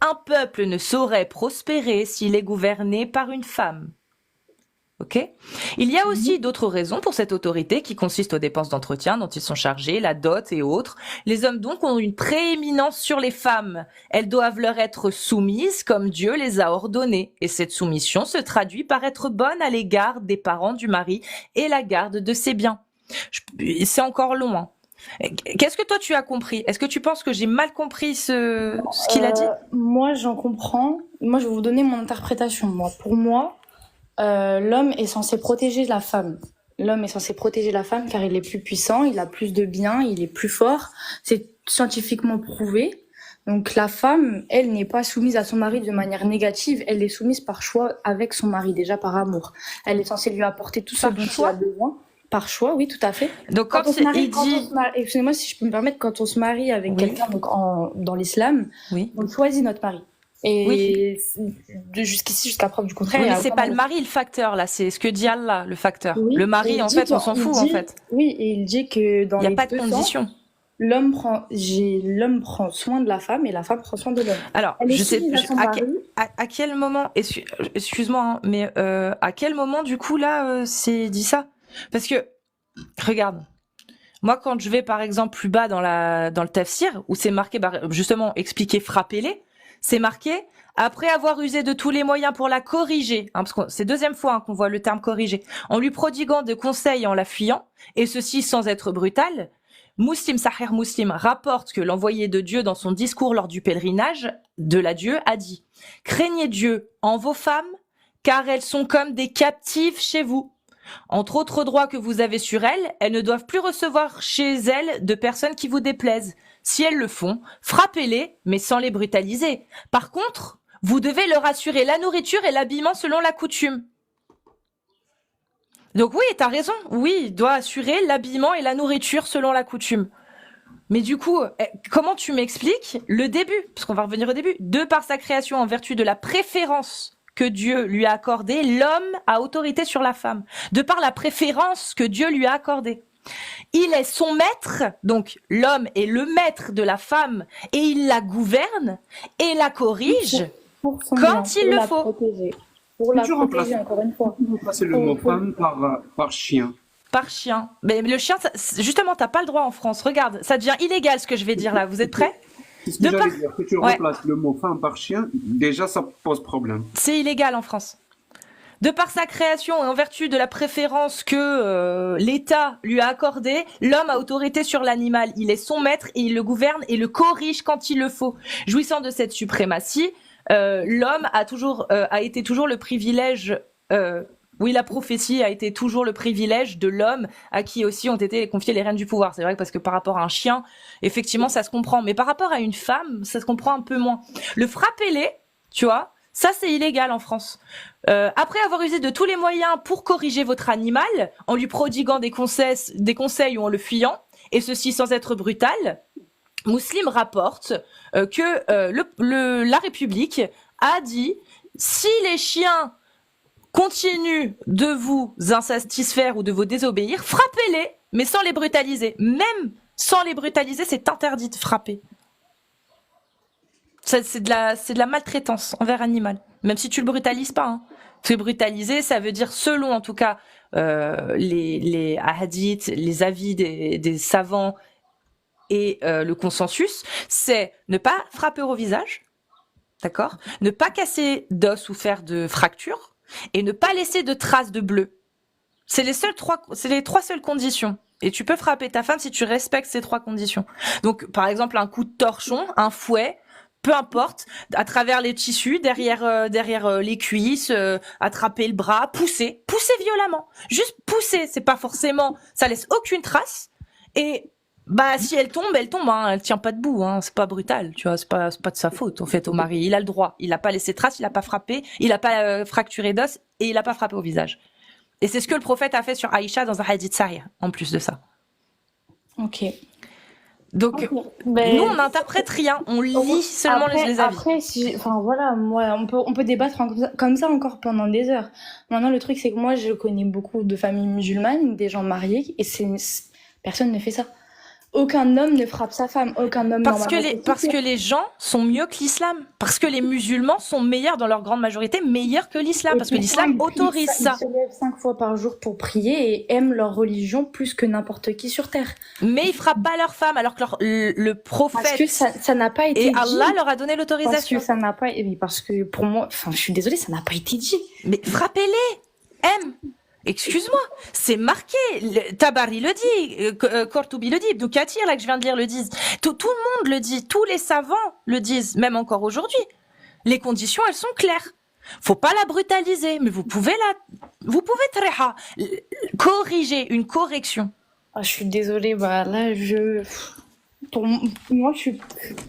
un peuple ne saurait prospérer s'il est gouverné par une femme. Ok? Il y a aussi d'autres raisons pour cette autorité qui consiste aux dépenses d'entretien dont ils sont chargés, la dot et autres. Les hommes donc ont une prééminence sur les femmes. Elles doivent leur être soumises comme Dieu les a ordonnées. Et cette soumission se traduit par être bonne à l'égard des parents du mari et la garde de ses biens. C'est encore long, hein. Qu'est-ce que toi tu as compris? Est-ce que tu penses que j'ai mal compris ce qu'il a dit? Moi, j'en comprends. Moi, je vais vous donner mon interprétation. Moi, pour moi, l'homme est censé protéger la femme. L'homme est censé protéger la femme car il est plus puissant, il a plus de biens, il est plus fort. C'est scientifiquement prouvé. Donc la femme, elle n'est pas soumise à son mari de manière négative, elle est soumise par choix avec son mari, déjà par amour. Elle est censée lui apporter tout ce Par dont il choix? a besoin. Par choix, oui, tout à fait. Donc quand Quand on se marie, il dit... excusez-moi si je peux me permettre, quand on se marie avec Oui. quelqu'un donc dans l'islam, Oui. on choisit notre mari. Et jusqu'ici, jusqu'à preuve du contraire. Oui, il y mais a c'est aucun pas le mari le facteur là, c'est ce que dit Allah, le facteur. Oui, Le et mari, il en dit fait, on s'en fout en fait. Oui, et il dit que dans Il n'y a les pas de deux sens, condition. l'homme prend soin de la femme et la femme prend soin de l'homme. Alors, Elle est je sais soumise à son mari. à quel moment, excuse-moi, hein, mais à quel moment du coup là c'est dit ça? Parce que regarde, moi quand je vais par exemple plus bas dans le tafsir où c'est marqué justement expliquer frappez-les, c'est marqué après avoir usé de tous les moyens pour la corriger, hein, parce que c'est deuxième fois qu'on voit le terme corriger, en lui prodiguant de conseils et en la fuyant, et ceci sans être brutal. Muslim Sahih Muslim rapporte que l'envoyé de Dieu dans son discours lors du pèlerinage de l'adieu a dit « Craignez Dieu en vos femmes, car elles sont comme des captives chez vous. Entre autres droits que vous avez sur elles, elles ne doivent plus recevoir chez elles de personnes qui vous déplaisent. Si elles le font, frappez-les, mais sans les brutaliser. Par contre, vous devez leur assurer la nourriture et l'habillement selon la coutume. » Donc oui, t'as raison. Oui, il doit assurer l'habillement et la nourriture selon la coutume. Mais du coup, comment tu m'expliques le début? Parce qu'on va revenir au début. De par sa création en vertu de la préférence que Dieu lui a accordée, l'homme a autorité sur la femme. De par la préférence que Dieu lui a accordée. Il est son maître, donc l'homme est le maître de la femme et il la gouverne et la corrige Pour son quand bien, il pour le la faut. protéger. Pour la Toujours protéger, encore une fois. C'est le mot femme par chien. Par chien. Mais le chien, justement, t'as pas le droit en France. Regarde, ça devient illégal ce que je vais dire là. Vous êtes prêts? C'est ce que De j'allais par- dire. Que tu Ouais. remplaces le mot femme par chien, déjà ça pose problème. C'est illégal en France. De par sa création et en vertu de la préférence que l'État lui a accordée, l'homme a autorité sur l'animal. Il est son maître et il le gouverne et le corrige quand il le faut. Jouissant de cette suprématie, l'homme a été toujours le privilège. Oui, la prophétie a été toujours le privilège de l'homme à qui aussi ont été confiés les rênes du pouvoir. C'est vrai parce que par rapport à un chien, effectivement, ça se comprend. Mais par rapport à une femme, ça se comprend un peu moins. Le frappez-les, tu vois, ça c'est illégal en France. Après avoir usé de tous les moyens pour corriger votre animal, en lui prodiguant des conseils ou en le fuyant, et ceci sans être brutal, Muslim rapporte que la République a dit si les chiens continuent de vous insatisfaire ou de vous désobéir, frappez-les, mais sans les brutaliser. Même sans les brutaliser, c'est interdit de frapper. C'est de la maltraitance envers animal, même si tu le brutalises pas. Hein. Parce que brutaliser, ça veut dire, selon en tout cas les hadiths, les avis des savants et le consensus, c'est ne pas frapper au visage, d'accord, ne pas casser d'os ou faire de fractures, et ne pas laisser de traces de bleu. C'est les trois seules conditions. Et tu peux frapper ta femme si tu respectes ces trois conditions. Donc, par exemple, un coup de torchon, un fouet, peu importe, à travers les tissus, derrière les cuisses, attraper le bras, pousser violemment. Juste pousser, c'est pas forcément, ça laisse aucune trace. Et bah si elle tombe, hein, elle tient pas debout, hein, c'est pas brutal, tu vois, c'est pas de sa faute en fait au mari, il a le droit, il a pas laissé trace, il a pas frappé, il a pas fracturé d'os et il a pas frappé au visage. Et c'est ce que le prophète a fait sur Aïcha dans un hadith sahih en plus de ça. Ok. Donc Ben, nous on n'interprète rien, on lit seulement les avis. Après, enfin voilà, moi, on peut débattre comme ça encore pendant des heures. Maintenant, le truc, c'est que moi, je connais beaucoup de familles musulmanes, des gens mariés, et personne ne fait ça. Aucun homme ne frappe sa femme, aucun homme parce que les gens sont mieux que l'islam, parce que les musulmans sont meilleurs dans leur grande majorité, meilleurs que l'islam, parce que l'islam autorise ça. Ils se lèvent 5 fois par jour pour prier et aiment leur religion plus que n'importe qui sur terre. Mais ils frappent pas leurs femmes, alors que le prophète parce que ça n'a pas été et dit. Allah leur a donné l'autorisation. Parce que ça n'a pas, parce que pour moi, enfin, je suis désolée, ça n'a pas été dit. Mais frappez-les, excuse-moi, c'est marqué. Tabari le dit, Kortubi le dit, Ibn Kathir, là que je viens de lire, le disent. Tout le monde le dit, tous les savants le disent, même encore aujourd'hui. Les conditions, elles sont claires. Faut pas la brutaliser, mais vous pouvez treha, corriger, une correction. Ah, je suis désolée, bah là, pour moi,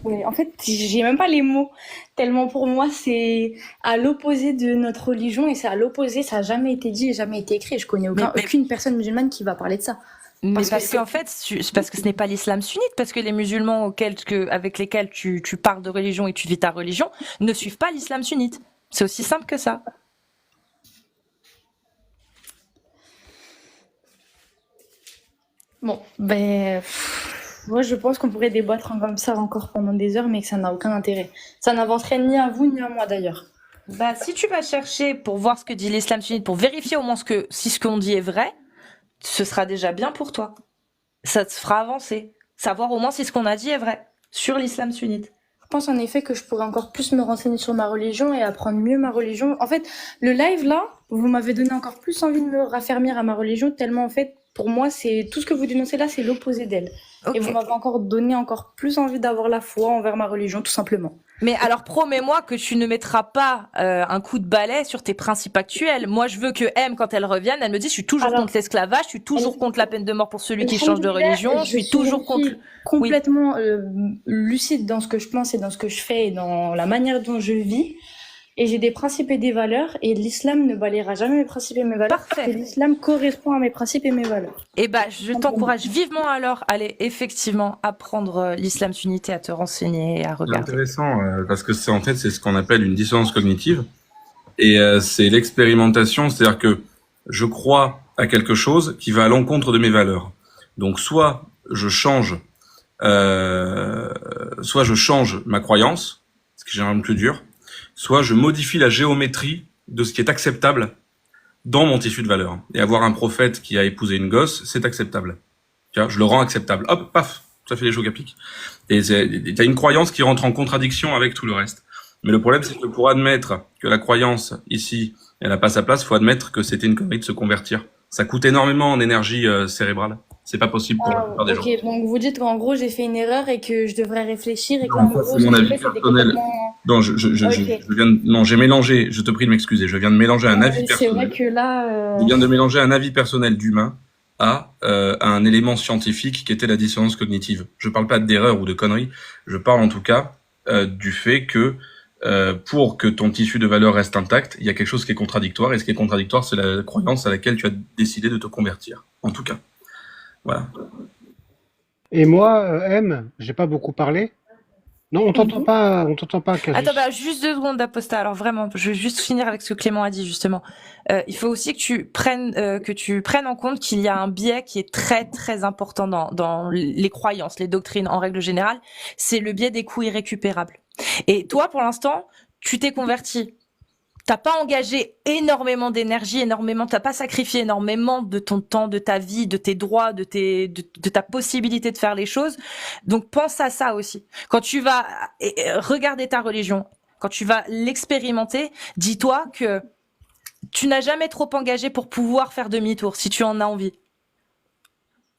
ouais, en fait, j'ai même pas les mots. Tellement pour moi, c'est à l'opposé de notre religion et c'est à l'opposé, ça a jamais été dit et jamais été écrit. Je connais aucune personne musulmane qui va parler de ça. Mais parce qu'en fait, c'est parce que ce n'est pas l'islam sunnite, parce que les musulmans avec lesquels tu parles de religion et tu vis ta religion ne suivent pas l'islam sunnite. C'est aussi simple que ça. Bon, ben, moi je pense qu'on pourrait débattre comme ça encore pendant des heures, mais que ça n'a aucun intérêt. Ça n'avancerait ni à vous ni à moi d'ailleurs. Bah, si tu vas chercher pour voir ce que dit l'islam sunnite, pour vérifier au moins si ce qu'on dit est vrai, ce sera déjà bien pour toi. Ça te fera avancer. Savoir au moins si ce qu'on a dit est vrai sur l'islam sunnite. Je pense en effet que je pourrais encore plus me renseigner sur ma religion et apprendre mieux ma religion. En fait, le live là, vous m'avez donné encore plus envie de me raffermir à ma religion, tellement en fait, pour moi, c'est tout ce que vous dénoncez là, c'est l'opposé d'elle. Okay. Et vous m'avez encore donné encore plus envie d'avoir la foi envers ma religion, tout simplement. Mais alors promets-moi que tu ne mettras pas un coup de balai sur tes principes actuels. Moi, je veux que M, quand elle revienne, elle me dise je suis toujours contre l'esclavage, je suis toujours contre la peine de mort pour celui qui change de religion, je suis toujours contre... Complètement lucide dans ce que je pense et dans ce que je fais et dans la manière dont je vis. Et j'ai des principes et des valeurs, et l'islam ne balayera jamais mes principes et mes valeurs. Parfait. Parce que l'islam correspond à mes principes et mes valeurs. Eh ben, je t'encourage vivement alors à aller effectivement apprendre l'islam sunnite, à te renseigner et à regarder. C'est intéressant, parce que c'est ce qu'on appelle une dissonance cognitive. Et c'est l'expérimentation, c'est-à-dire que je crois à quelque chose qui va à l'encontre de mes valeurs. Donc soit je change ma croyance, ce qui est généralement plus dur, soit je modifie la géométrie de ce qui est acceptable dans mon tissu de valeurs. Et avoir un prophète qui a épousé une gosse, c'est acceptable. Tu vois, je le rends acceptable. Hop, paf, ça fait les chocs à pic. Et t'as une croyance qui rentre en contradiction avec tout le reste. Mais le problème, c'est que pour admettre que la croyance, ici, elle n'a pas sa place, faut admettre que c'était une connerie de se convertir. Ça coûte énormément en énergie cérébrale. C'est pas possible pour la plupart des gens. Ok, donc vous dites qu'en gros j'ai fait une erreur et que je devrais réfléchir et qu'en Non, ça, gros c'est ce mon que j'ai avis fait c'était personnel. complètement... Non, Ok. je viens de, non, j'ai mélangé, je te prie de m'excuser, je viens de mélanger un avis C'est vrai personnel. que là... Je viens de mélanger un avis personnel d'humain à un élément scientifique qui était la dissonance cognitive. Je parle pas d'erreur ou de conneries, je parle en tout cas du fait que pour que ton tissu de valeur reste intact, il y a quelque chose qui est contradictoire, et ce qui est contradictoire, c'est la croyance à laquelle tu as décidé de te convertir. En tout cas, voilà. Et moi, M, j'ai pas beaucoup parlé. Non, on t'entend pas, Casus. Attends, bah, juste 2 secondes d'Aposta. Alors vraiment, je vais juste finir avec ce que Clément a dit justement. Il faut aussi que tu prennes en compte qu'il y a un biais qui est très très important dans les croyances, les doctrines en règle générale. C'est le biais des coûts irrécupérables. Et toi, pour l'instant, tu t'es converti. T'as pas engagé énormément d'énergie, t'as pas sacrifié énormément de ton temps, de ta vie, de tes droits, de ta possibilité de faire les choses. Donc pense à ça aussi. Quand tu vas regarder ta religion, quand tu vas l'expérimenter, dis-toi que tu n'as jamais trop engagé pour pouvoir faire demi-tour si tu en as envie.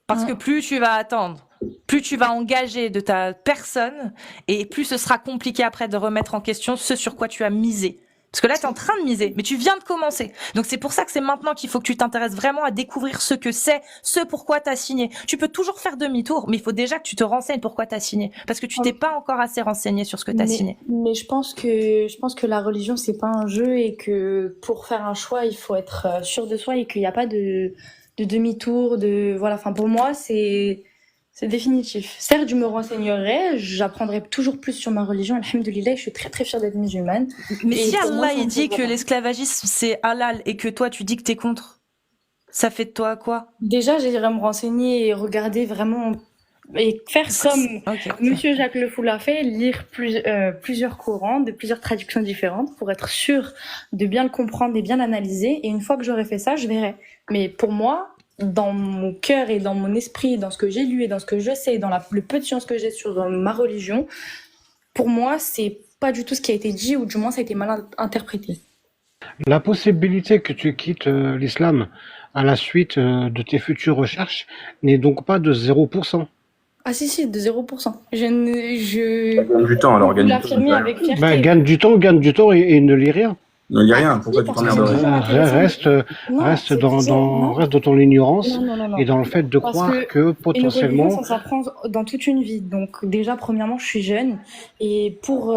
Parce que plus tu vas attendre, plus tu vas engager de ta personne et plus ce sera compliqué après de remettre en question ce sur quoi tu as misé. Parce que là, tu es en train de miser, mais tu viens de commencer. Donc c'est pour ça que c'est maintenant qu'il faut que tu t'intéresses vraiment à découvrir ce que c'est, ce pourquoi tu as signé. Tu peux toujours faire demi-tour, mais il faut déjà que tu te renseignes pourquoi tu as signé. Parce que tu t'es pas encore assez renseigné sur ce que tu as signé. Mais je pense que la religion, c'est pas un jeu et que pour faire un choix, il faut être sûr de soi et qu'il n'y a pas de demi-tour, voilà. Enfin, pour moi, c'est définitif. Certes, je me renseignerai, j'apprendrai toujours plus sur ma religion. Alhamdoulilah, je suis très très fière d'être musulmane. Mais Et si pour moi, Allah ça il me dit pose que pas. l'esclavagisme c'est halal et que toi tu dis que t'es contre, ça fait de toi quoi? Déjà, j'irai me renseigner et regarder vraiment et faire comme Ok. Monsieur Jacques Le Fou l'a fait, lire plusieurs Corans de plusieurs traductions différentes pour être sûr de bien le comprendre et bien l'analyser. Et une fois que j'aurai fait ça, je verrai. Mais pour moi, dans mon cœur et dans mon esprit, dans ce que j'ai lu et dans ce que je sais, dans le peu de science que j'ai sur ma religion, pour moi, c'est pas du tout ce qui a été dit, ou du moins ça a été mal interprété. La possibilité que tu quittes l'islam à la suite de tes futures recherches n'est donc pas de 0%. Ah si, de 0%. Je Gagne du temps, alors vous gagne du temps. l'affirmez avec fierté. Ben, gagne du temps et ne lis rien. Non, il n'y a rien, Ah, pourquoi si, tu parce que t'emmerderais? c'est intéressant. Reste, Non, reste c'est non, reste dans ton ignorance non. et dans le fait de Parce croire que que une religion, potentiellement, ça s'apprend dans toute une vie. Donc déjà, premièrement, je suis jeune et pour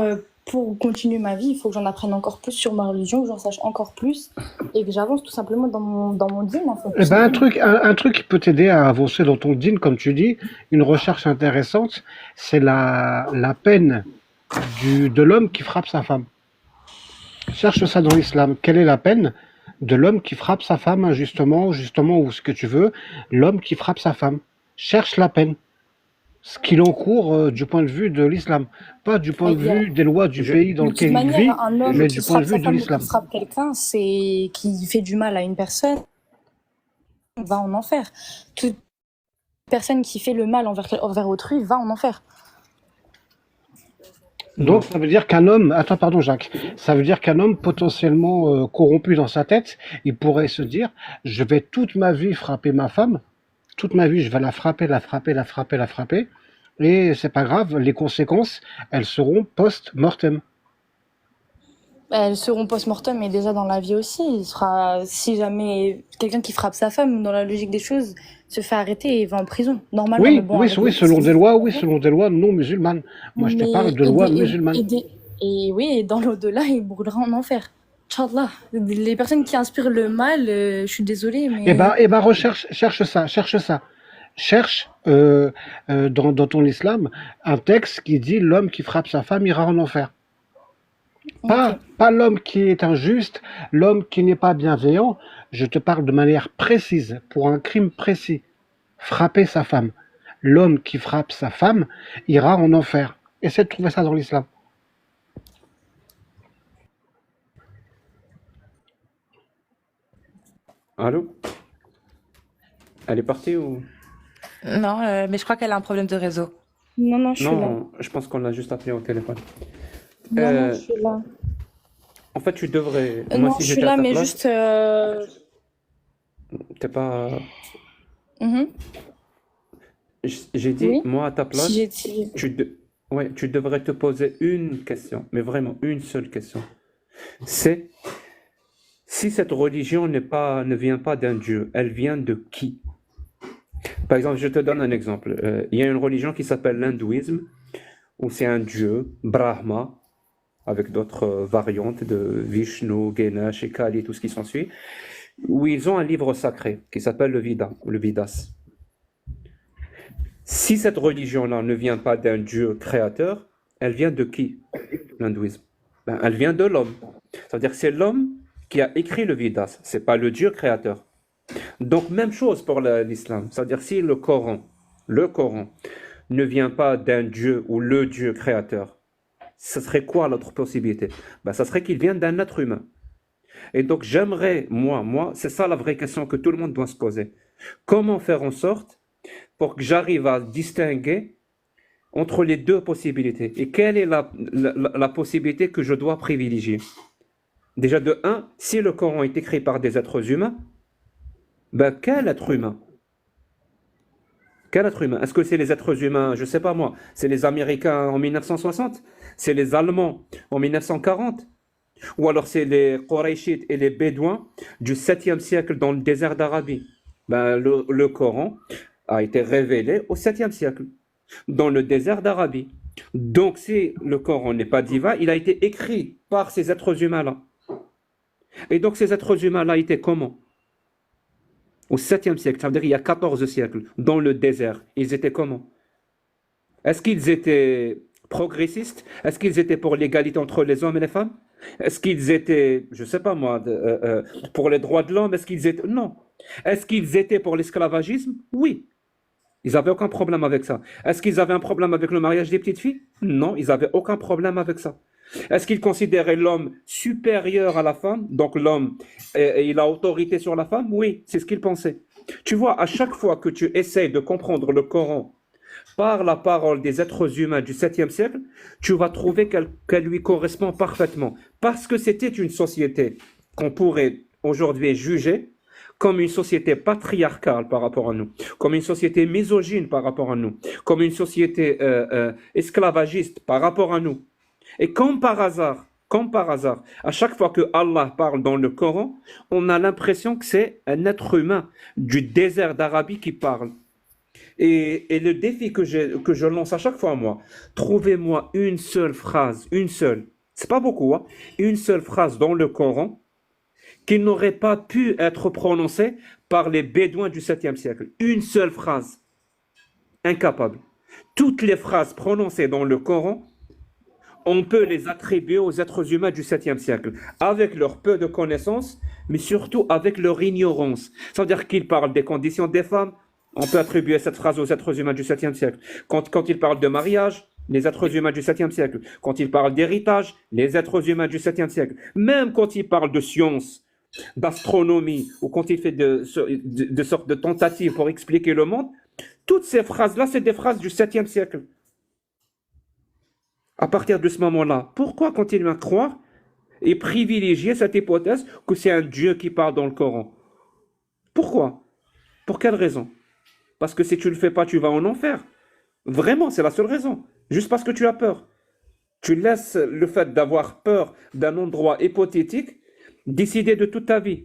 continuer ma vie, il faut que j'en apprenne encore plus sur ma religion, que j'en sache encore plus et que j'avance tout simplement dans mon dîme, en fait. eh ben, un truc qui peut t'aider à avancer dans ton dîn, comme tu dis, une recherche intéressante, c'est la peine de l'homme qui frappe sa femme. Cherche ça dans l'islam. Quelle est la peine de l'homme qui frappe sa femme injustement, justement, ou ce que tu veux, l'homme qui frappe sa femme? Cherche la peine. Ce qu'il encourt du point de vue de l'islam. Pas du point de vue des lois du pays dans De toute lequel il vit, manière, un homme mais qui du point de frappe sa vue de femme ou l'islam. qui frappe quelqu'un, c'est qui fait du mal à une personne, va en enfer. Toute personne qui fait le mal envers autrui va en enfer. Donc ça veut dire qu'un homme, attends pardon Jacques, ça veut dire qu'un homme potentiellement corrompu dans sa tête, il pourrait se dire, je vais toute ma vie frapper ma femme, toute ma vie je vais la frapper, et c'est pas grave, les conséquences, elles seront post-mortem. Elles seront post-mortem, mais déjà dans la vie aussi. Il sera, si jamais quelqu'un qui frappe sa femme, dans la logique des choses, se fait arrêter et va en prison. Normalement, mais Oui, bon, oui, avec oui, selon des lois non musulmanes. Moi je te parle de lois musulmanes. Et oui, et dans l'au-delà, il brûlera en enfer. Inch'Allah. Les personnes qui inspirent le mal, je suis désolée, mais... Eh ben, cherche ça. Cherche dans ton islam un texte qui dit l'homme qui frappe sa femme ira en enfer. Pas l'homme qui est injuste, l'homme qui n'est pas bienveillant. Je te parle de manière précise, pour un crime précis. Frapper sa femme. L'homme qui frappe sa femme ira en enfer. Essaie de trouver ça dans l'islam. Allô? Elle est partie ou? Non, mais je crois qu'elle a un problème de réseau. Non, je suis là. Non, je pense qu'on l'a juste appelé au téléphone. Non, non, je Euh, suis là. en fait, tu devrais. Moi, Non, si je suis j'étais à là, ta mais place, juste. t'es pas. Mhm. J'ai dit, Oui, moi, à ta si place, j'ai. Si tu, ouais, tu devrais te poser une question, mais vraiment une seule question. C'est si cette religion ne vient pas d'un Dieu, elle vient de qui? Par exemple, je te donne un exemple. Il y a une religion qui s'appelle l'hindouisme, où c'est un Dieu, Brahma, avec d'autres variantes de Vishnu, Ganesh et Kali, tout ce qui s'ensuit, où ils ont un livre sacré qui s'appelle le Vedas. Si cette religion-là ne vient pas d'un Dieu créateur, elle vient de qui, l'hindouisme? Ben, elle vient de l'homme. C'est-à-dire que c'est l'homme qui a écrit le Vedas, c'est pas le Dieu créateur. Donc, même chose pour l'islam. C'est-à-dire si le Coran ne vient pas d'un Dieu ou le Dieu créateur, ce serait quoi l'autre possibilité? Ben, ça serait qu'il vienne d'un être humain. Et donc, j'aimerais, moi, c'est ça la vraie question que tout le monde doit se poser. Comment faire en sorte pour que j'arrive à distinguer entre les deux possibilités? Et quelle est la possibilité que je dois privilégier? Déjà, de un, si le Coran est écrit par des êtres humains, ben, quel être humain? Quel être humain? Est-ce que c'est les êtres humains, je ne sais pas moi, c'est les Américains en 1960? C'est les Allemands en 1940? Ou alors c'est les Qurayshites et les Bédouins du 7e siècle dans le désert d'Arabie? Ben, le Coran a été révélé au 7e siècle, dans le désert d'Arabie. Donc si le Coran n'est pas divin, il a été écrit par ces êtres humains-là. Et donc ces êtres humains-là étaient comment? Au 7e siècle, ça veut dire il y a 14 siècles, dans le désert. Ils étaient comment? Est-ce qu'ils étaient progressistes? Est-ce qu'ils étaient pour l'égalité entre les hommes et les femmes? Est-ce qu'ils étaient, je ne sais pas moi, pour les droits de l'homme? Est-ce qu'ils étaient... Non. Est-ce qu'ils étaient pour l'esclavagisme? Oui. Ils n'avaient aucun problème avec ça. Est-ce qu'ils avaient un problème avec le mariage des petites filles? Non, ils n'avaient aucun problème avec ça. Est-ce qu'ils considéraient l'homme supérieur à la femme? Donc l'homme, il a autorité sur la femme? Oui, c'est ce qu'ils pensaient. Tu vois, à chaque fois que tu essayes de comprendre le Coran par la parole des êtres humains du 7e siècle, tu vas trouver qu'elle lui correspond parfaitement. Parce que c'était une société qu'on pourrait aujourd'hui juger comme une société patriarcale par rapport à nous, comme une société misogyne par rapport à nous, comme une société esclavagiste par rapport à nous. Et comme par hasard, à chaque fois que Allah parle dans le Coran, on a l'impression que c'est un être humain du désert d'Arabie qui parle. Et le défi que je lance à chaque fois, moi, trouvez-moi une seule phrase, c'est pas beaucoup, hein, une seule phrase dans le Coran qui n'aurait pas pu être prononcée par les Bédouins du 7e siècle. Une seule phrase. Incapable. Toutes les phrases prononcées dans le Coran, on peut les attribuer aux êtres humains du 7e siècle, avec leur peu de connaissances, mais surtout avec leur ignorance. C'est-à-dire qu'ils parlent des conditions des femmes, on peut attribuer cette phrase aux êtres humains du 7e siècle. Quand ils parlent de mariage, les êtres humains du 7e siècle. Quand ils parlent d'héritage, les êtres humains du 7e siècle. Même quand ils parlent de science, d'astronomie, ou quand il fait de sortes de tentatives pour expliquer le monde, toutes ces phrases-là, c'est des phrases du 7e siècle. À partir de ce moment-là, pourquoi continuer à croire et privilégier cette hypothèse que c'est un Dieu qui parle dans le Coran? Pourquoi? Pour quelle raison? Parce que si tu ne le fais pas, tu vas en enfer. Vraiment, c'est la seule raison. Juste parce que tu as peur. Tu laisses le fait d'avoir peur d'un endroit hypothétique décider de toute ta vie.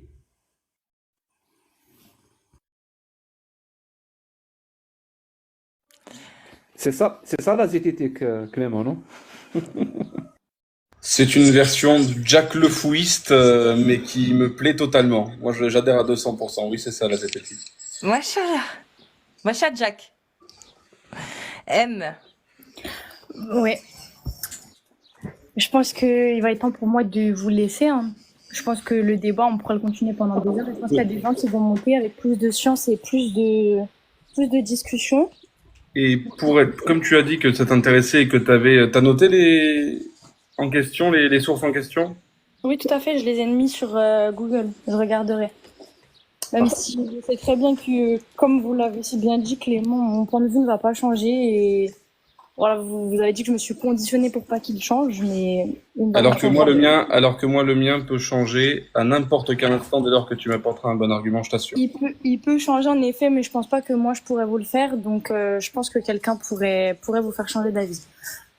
C'est ça la zététique, Clément, non? C'est une version de Jack le Fouiste, mais qui me plaît totalement. Moi, j'adhère à 200%. Oui, c'est ça la zététique. Machallah. Machallah, Jack. M. Ouais. Je pense qu'il va être temps pour moi de vous laisser, hein. Je pense que le débat, on pourra le continuer pendant 2 heures. Je pense qu'il y a des gens qui vont monter avec plus de science et plus de discussion. Et pour être, comme tu as dit que ça t'intéressait et que t'as noté les sources en question? Oui, tout à fait. Je les ai mis sur Google. Je regarderai. Même si je sais très bien que, comme vous l'avez si bien dit, Clément, mon point de vue ne va pas changer et Voilà, vous avez dit que je me suis conditionnée pour pas qu'il change, mais il va Alors pas que moi, changer. le mien peut changer à n'importe quel instant dès lors que tu m'apporteras un bon argument, je t'assure. Il peut changer en effet, mais je pense pas que moi je pourrais vous le faire, donc je pense que quelqu'un pourrait vous faire changer d'avis.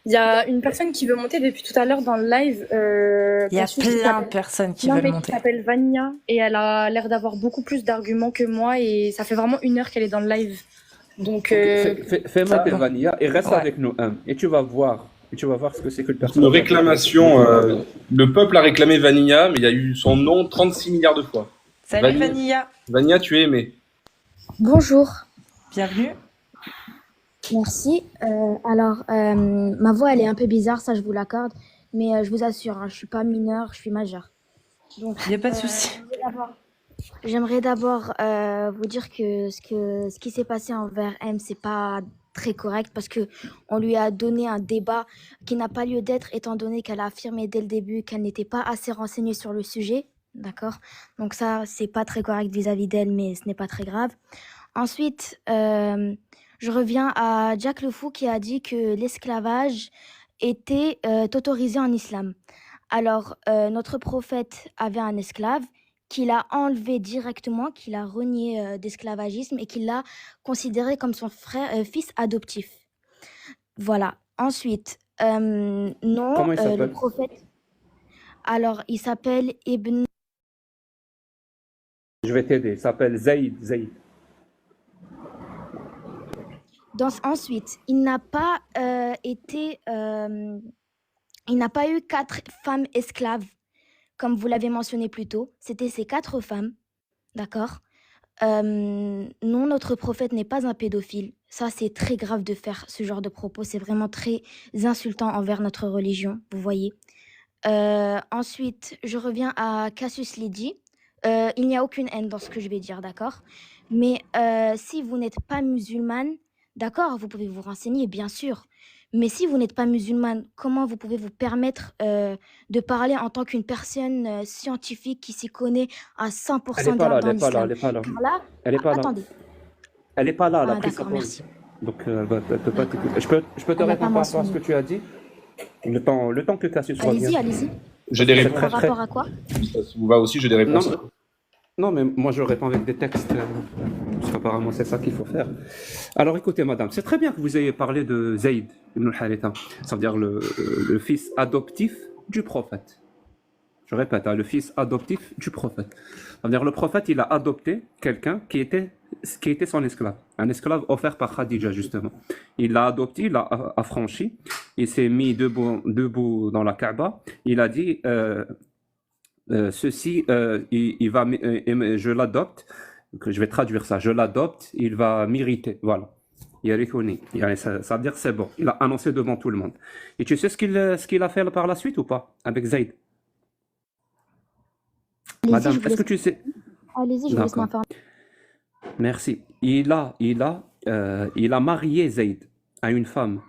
Il y a une personne qui veut monter depuis tout à l'heure dans le live. Il y a Cassius, qui plein de s'appelle- personnes qui Non, veulent mais qui monter. s'appelle Vania et elle a l'air d'avoir beaucoup plus d'arguments que moi et ça fait vraiment 1 heure qu'elle est dans le live. Donc, Fais monter bon. Vanilla et reste Ouais. avec nous, et tu vas voir. Et tu vas voir ce que c'est que le Une personnage. réclamation, le peuple a réclamé Vanilla, mais il y a eu son nom 36 milliards de fois. Salut Vanilla. Vanilla, Vanilla, tu es aimé. Bonjour, bienvenue. merci. Ma voix, elle est un peu bizarre, ça je vous l'accorde, mais je vous assure, hein, je suis pas mineure, je suis majeure. Donc, Il n'y a pas de souci. j'aimerais d'abord vous dire que ce qui s'est passé envers M, c'est pas très correct parce que on lui a donné un débat qui n'a pas lieu d'être étant donné qu'elle a affirmé dès le début qu'elle n'était pas assez renseignée sur le sujet, d'accord? Donc ça, c'est pas très correct vis-à-vis d'elle, mais ce n'est pas très grave. Ensuite, je reviens à Jack le Fou qui a dit que l'esclavage était autorisé en islam. Alors, notre prophète avait un esclave qu'il a enlevé directement, qu'il a renié d'esclavagisme et qu'il l'a considéré comme son fils adoptif. Voilà. Ensuite, non, Comment il le s'appelle? prophète... Alors, il s'appelle Ibn... Je vais t'aider. Il s'appelle Zayd. Ensuite, il n'a pas il n'a pas eu 4 femmes esclaves, comme vous l'avez mentionné plus tôt. C'était ces 4 femmes, d'accord? Non, notre prophète n'est pas un pédophile. Ça, c'est très grave de faire ce genre de propos. C'est vraiment très insultant envers notre religion, vous voyez. Ensuite, je reviens à Cassius Lydie. Il n'y a aucune haine dans ce que je vais dire, d'accord? Mais si vous n'êtes pas musulmane, d'accord, vous pouvez vous renseigner, bien sûr. Mais si vous n'êtes pas musulmane, comment vous pouvez vous permettre de parler en tant qu'une personne scientifique qui s'y connaît à Elle 100% est pas là, dans elle est pas là, l'islam? elle est pas là. Car là, Elle est pas là. attendez. Elle est pas là, elle a Ah, pris sa d'accord, pause. merci. Donc, elle peut pas t'écouter. Je peux te Elle n'a répondre pas par rapport à ce que mentionné. tu as dit? Le temps que Cassius Allez-y, revienne. allez-y. J'ai des C'est réponses. Par très, très... rapport à quoi? Ça vous va aussi, j'ai des Non, réponses. non, mais moi je réponds avec des textes, parce qu'apparemment c'est ça qu'il faut faire. Alors écoutez, madame, c'est très bien que vous ayez parlé de Zayd ibn al-Haritha, ça veut dire le fils adoptif du prophète. Je répète, hein, le fils adoptif du prophète. Ça veut dire le prophète, il a adopté quelqu'un qui était son esclave, un esclave offert par Khadija justement. Il l'a adopté, il l'a affranchi, il s'est mis debout dans la Kaaba, il a dit... ceci, je l'adopte, je vais traduire ça, je l'adopte, il va m'irriter, voilà. Yarikuni. Ça veut dire c'est bon, il a annoncé devant tout le monde. Et tu sais ce qu'il a fait par la suite ou pas, avec Zayd? Allez-y, Madame, je vous est-ce que laisse, tu sais? allez-y, je vous laisse D'accord, m'informer. merci. Il a marié Zayd à une femme.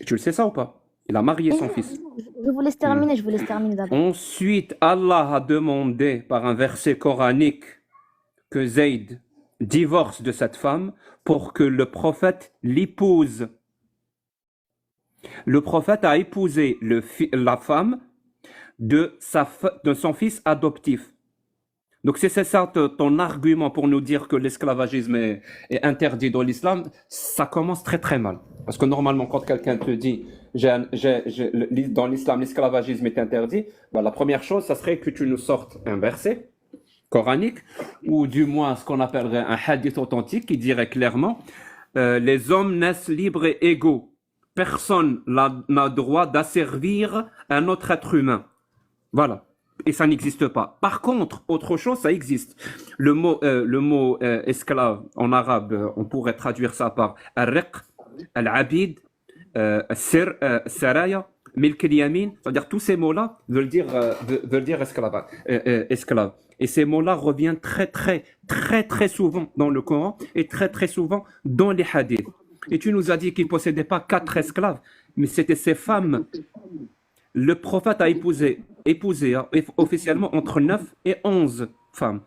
Tu le sais ça ou pas? Il a marié son fils. Je vous laisse terminer, je vous laisse terminer d'abord. Ensuite, Allah a demandé par un verset coranique que Zayd divorce de cette femme pour que le prophète l'épouse. Le prophète a épousé la femme de son fils adoptif. Donc si c'est ça ton argument pour nous dire que l'esclavagisme est interdit dans l'islam, ça commence très très mal. Parce que normalement, quand quelqu'un te dit dans l'islam l'esclavagisme est interdit, ben, la première chose, ça serait que tu nous sortes un verset coranique, ou du moins ce qu'on appellerait un hadith authentique qui dirait clairement les hommes naissent libres et égaux. Personne n'a droit d'asservir un autre être humain. Voilà. Et ça n'existe pas. Par contre, autre chose, ça existe. Le mot esclave en arabe, on pourrait traduire ça par al-riq, al-abid, al-sir, saraya, milk al-yamin. C'est-à-dire tous ces mots-là veulent dire esclave. Et ces mots-là reviennent très, très, très, très souvent dans le Coran et très, très souvent dans les hadiths. Et tu nous as dit qu'il ne possédait pas 4 esclaves, mais c'était ces femmes. Le prophète a épousé officiellement entre 9 et 11 femmes.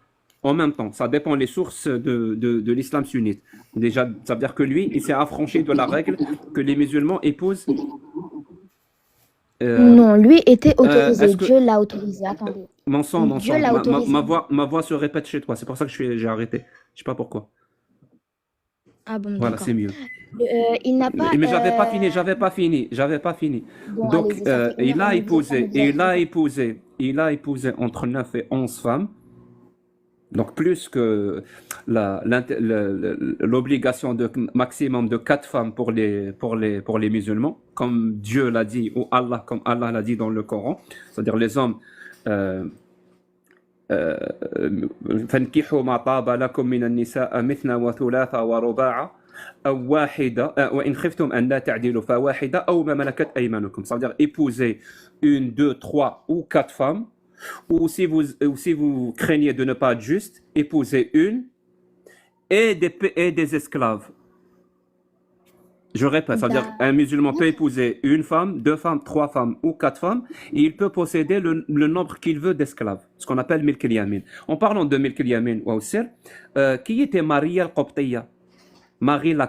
en même temps. Ça dépend les sources de l'islam sunnite. Déjà, ça veut dire que lui, il s'est affranchi de la règle que les musulmans épousent. Non, lui était autorisé. Est-ce que Dieu l'a autorisé. Attendez. mon sang, Dieu l'a autorisé. ma voix se répète chez toi. C'est pour ça que j'ai arrêté. Je sais pas pourquoi. Ah bon, Voilà, d'accord. c'est mieux. Il n'a pas. Mais j'avais pas fini. Bon, Donc, allez-y, ça fait 1h10, il a épousé entre 9 et 11 femmes. Donc, plus que l'obligation de maximum de 4 femmes pour les musulmans, comme Dieu l'a dit, ou Allah, comme Allah l'a dit dans le Coran. C'est-à-dire les hommes, فانكحوا ما طاب لكم من النساء مثنى وثلاث ورباع أو واحدة وإن خفتم أن لا تعدلوا فواحدة أو ما ملكت أيمانكم. C'est-à-dire épouser une, deux, trois ou quatre femmes, ou si vous craignez de ne pas être juste, épouser une et des esclaves. Je répète, ça veut dire un musulman peut épouser une femme, deux femmes, trois femmes ou quatre femmes, et il peut posséder le nombre qu'il veut d'esclaves, ce qu'on appelle milk al-yamin. En parlant de milk al-yamin, qui était Marie al-Qobtiya? Marie la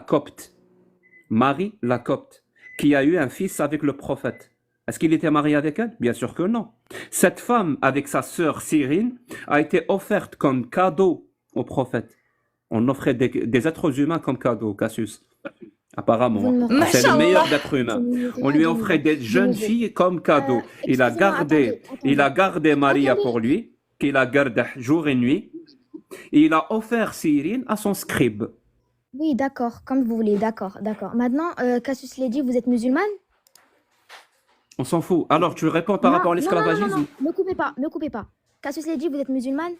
Copte, qui a eu un fils avec le prophète. Est-ce qu'il était marié avec elle? Bien sûr que non. Cette femme, avec sa sœur Cyrine, a été offerte comme cadeau au prophète. On offrait des êtres humains comme cadeau, Cassius. Apparemment, c'est le meilleur d'être humain. On lui offrait des jeunes filles comme cadeau. Il a gardé Maria pour lui, qu'il a gardé jour et nuit, et il a offert Cyrine à son scribe. Oui, d'accord, comme vous voulez, d'accord. Maintenant, Cassius Lady, vous êtes musulmane? On s'en fout. Alors, tu réponds par rapport à l'esclavagisme? Non, me coupez pas. Cassius Lady, vous êtes musulmane?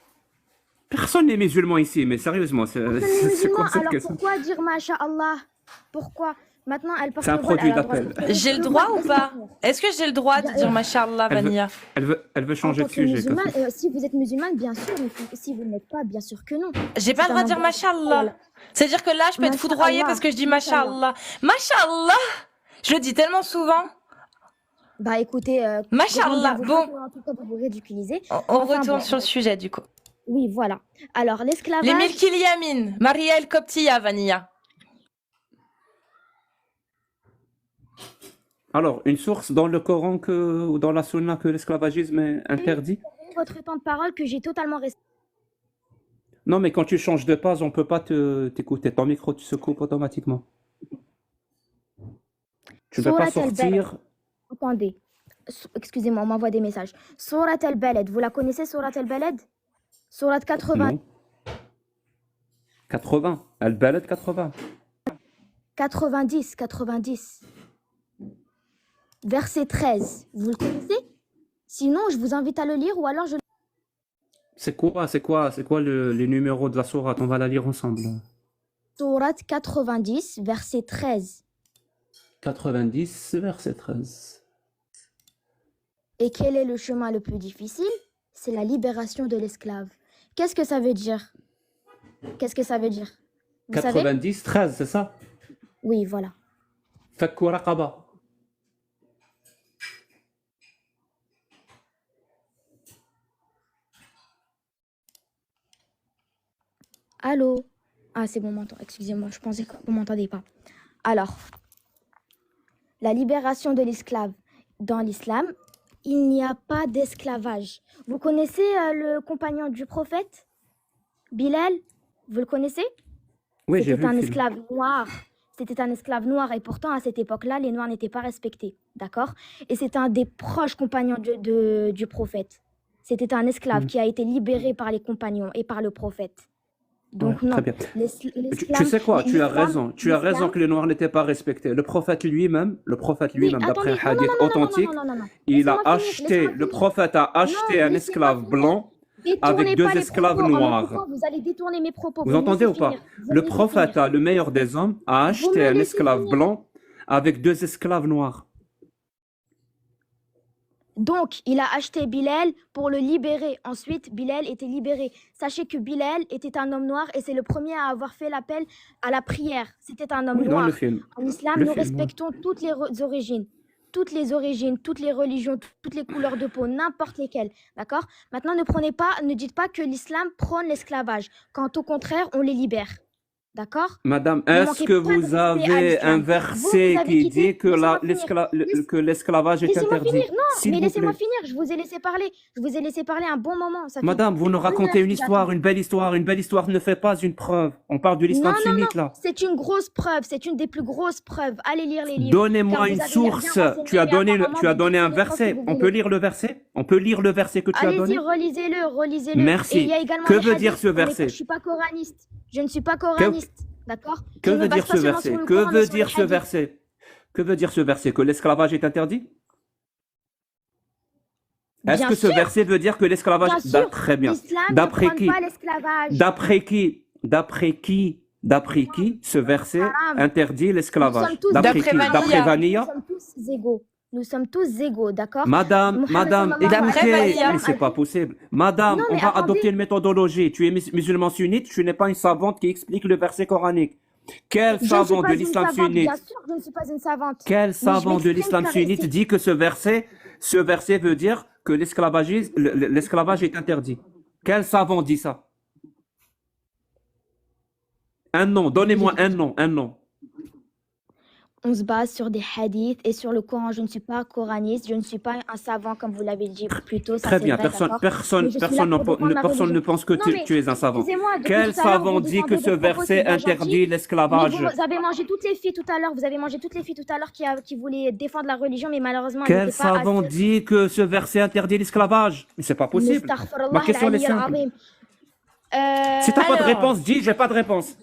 Personne n'est musulman ici, mais sérieusement, c'est quoi cette Alors question? pourquoi dire Masha'Allah? Pourquoi? Maintenant, elle porte C'est un le voile, produit elle a le droit de d'appel. porter J'ai le droit ou pas? Est-ce que j'ai le droit de dire Masha'Allah, Vanilla? Elle veut En changer tant de que sujet. musulmane, Cassius. si vous êtes musulmane, bien sûr, mais si vous ne l'êtes pas, bien sûr que non. J'ai pas le C'est droit un de dire endroit- Masha'Allah. C'est-à-dire que là, je peux être foudroyée parce que je dis Masha'Allah. Masha'Allah! Je le dis tellement souvent. Bah écoutez, Masha'Allah, vous bon. en tout cas, vous vous ridiculisez. On Enfin, retourne bon. sur le sujet, du coup. Oui, voilà. Alors, Les l'esclavage, Milkil Yamin, Maria El Koptiya, Vanilla. Alors, une source dans le Coran ou dans la Sunna que l'esclavagisme est interdit? votre temps de parole que j'ai totalement respecté. Non, mais quand tu changes de page, on peut pas t'écouter. Ton micro, tu se coupes automatiquement. Tu peux pas Sourate al-Balad. sortir. Attendez. Excusez-moi, on m'envoie des messages. Sourate al-Balad, vous la connaissez, Sourate al-Balad? Sourate 80. Non. 80. Al-Balad 80. 90. Verset 13. Vous le connaissez? Sinon, je vous invite à le lire ou alors je... C'est quoi les numéros de la sourate? On va la lire ensemble. Sourate 90, verset 13. 90, verset 13. Et quel est le chemin le plus difficile? C'est la libération de l'esclave. Qu'est-ce que ça veut dire? Vous savez? 90, 13, c'est ça? Oui, voilà. Fakku raqaba. Allô? Ah, c'est bon, m'entend. Excusez-moi, je pensais que vous m'entendez pas. Alors, la libération de l'esclave. Dans l'islam, il n'y a pas d'esclavage. Vous connaissez le compagnon du prophète? Bilal? Vous le connaissez? Oui, j'ai C'était vu un le film. esclave noir. C'était un esclave noir et pourtant à cette époque-là, les noirs n'étaient pas respectés. D'accord? Et c'est un des proches compagnons du prophète. C'était un esclave qui a été libéré par les compagnons et par le prophète. Donc Ouais, non, très bien. l'islam... Tu sais quoi? Tu as l'islam- raison. Tu as raison l'islam- que les Noirs n'étaient pas respectés. Le prophète lui-même, Oui, d'après un attendez, hadith authentique, non. il a Laissez-moi finir, acheté, laissez-moi le finir. prophète a acheté Non, un laissez-moi esclave finir. blanc Détournez avec deux pas les esclaves propos. En me noirs. coupant, vous allez détourner mes propos. Vous me entendez laissez ou pas? finir. Vous Le me laissez prophète, finir. le meilleur des hommes, a acheté me un laissez esclave finir. blanc avec deux esclaves noirs. Donc, il a acheté Bilal pour le libérer. Ensuite, Bilal était libéré. Sachez que Bilal était un homme noir et c'est le premier à avoir fait l'appel à la prière. C'était un homme Oui, dans noir. le film. En islam, Le nous film, respectons toutes les origines. toutes les origines, toutes les religions, toutes les couleurs de peau, n'importe lesquelles, d'accord? Maintenant, ne dites pas que l'islam prône l'esclavage, quand au contraire, on les libère, d'accord? Madame, Ne est-ce manquez que pas de vous respect à avez un l'islam. Vous verset avez qui quitté, dit que laissez-moi finir. que l'esclavage est Laissez-moi interdit? finir. Non, S'il mais vous laissez-moi plaît. finir. Je vous ai laissé parler. Je vous ai laissé parler un bon moment. Ça fait Madame, vous plus nous d'une heure racontez une que histoire, j'attends. une belle histoire. Une belle histoire ne fait pas une preuve. On parle de Non, l'islam non, non. sunnite, là. C'est une grosse preuve. C'est une des plus grosses preuves. Allez lire les livres. Car Donnez-moi vous une avez l'air bien source. renseigné, Tu as mais donné, apparemment, tu as vous donné dites un tout et n'importe ce que verset. vous On peut voulez. lire le verset? On peut lire le verset que tu as Allez-y, donné? relisez-le, relisez-le. Et il y Merci. a également Que les veut dire hadiths. ce verset? Je suis pas coraniste. Je ne suis pas Que, coraniste. D'accord? que Je me veut base dire pas ce seulement sur verset? le Que Coran, mais veut sur les dire ce hadiths. verset? Que veut dire ce verset? Que l'esclavage est interdit? Est-ce Bien que ce sûr, verset veut dire que l'esclavage... bien sûr, Très bien. l'islam ne D'après prône qui? pas l'esclavage. D'après qui? D'après qui ce verset Haram. interdit Nous sommes l'esclavage? tous D'après D'après qui? D'après Vanilla. Nous Vanilla? sommes tous égaux. Nous sommes tous égaux, d'accord? Madame, Mohammed sallallahu D'après alayhi wa écoutez, Vanilla. mais sallam c'est a pas dit... possible. Madame, Non, on mais va adopter attendez, une méthodologie. Tu es musulman sunnite, tu n'es pas une savante qui explique le verset coranique. Quel je ne suis savant pas de une l'islam savante, bien sunnite, sûr que je ne suis pas une savante. quel Mais je savant de m'exprime l'islam car sunnite c'est... dit que ce verset veut dire que l'esclavage est interdit? Quel savant dit ça? Un nom, donnez-moi un nom, un nom. On se base sur des hadiths et sur le Coran. Je ne suis pas coraniste, je ne suis pas un savant comme vous l'avez dit plus tôt, ça Très c'est bien, vrai, personne, d'accord? personne, Mais je suis là personne, pour défendre ma personne ne religion. pense que Non mais, tu es un savant. excusez-moi, depuis Quel tout à l'heure, savant vous dit que défendez ce des propos, c'est verset bien gentil, interdit mais l'esclavage? vous avez mangé toutes les filles tout à l'heure, vous avez mangé toutes les filles tout à l'heure qui voulaient défendre la religion, mais malheureusement, elles Quel n'étaient pas savant assez... dit que ce verset interdit l'esclavage? Mais c'est pas possible. Ma Astaghfirullah question est al-Ali simple. al-azim. Si t'as pas de Alors, réponse, dis j'ai pas de réponse.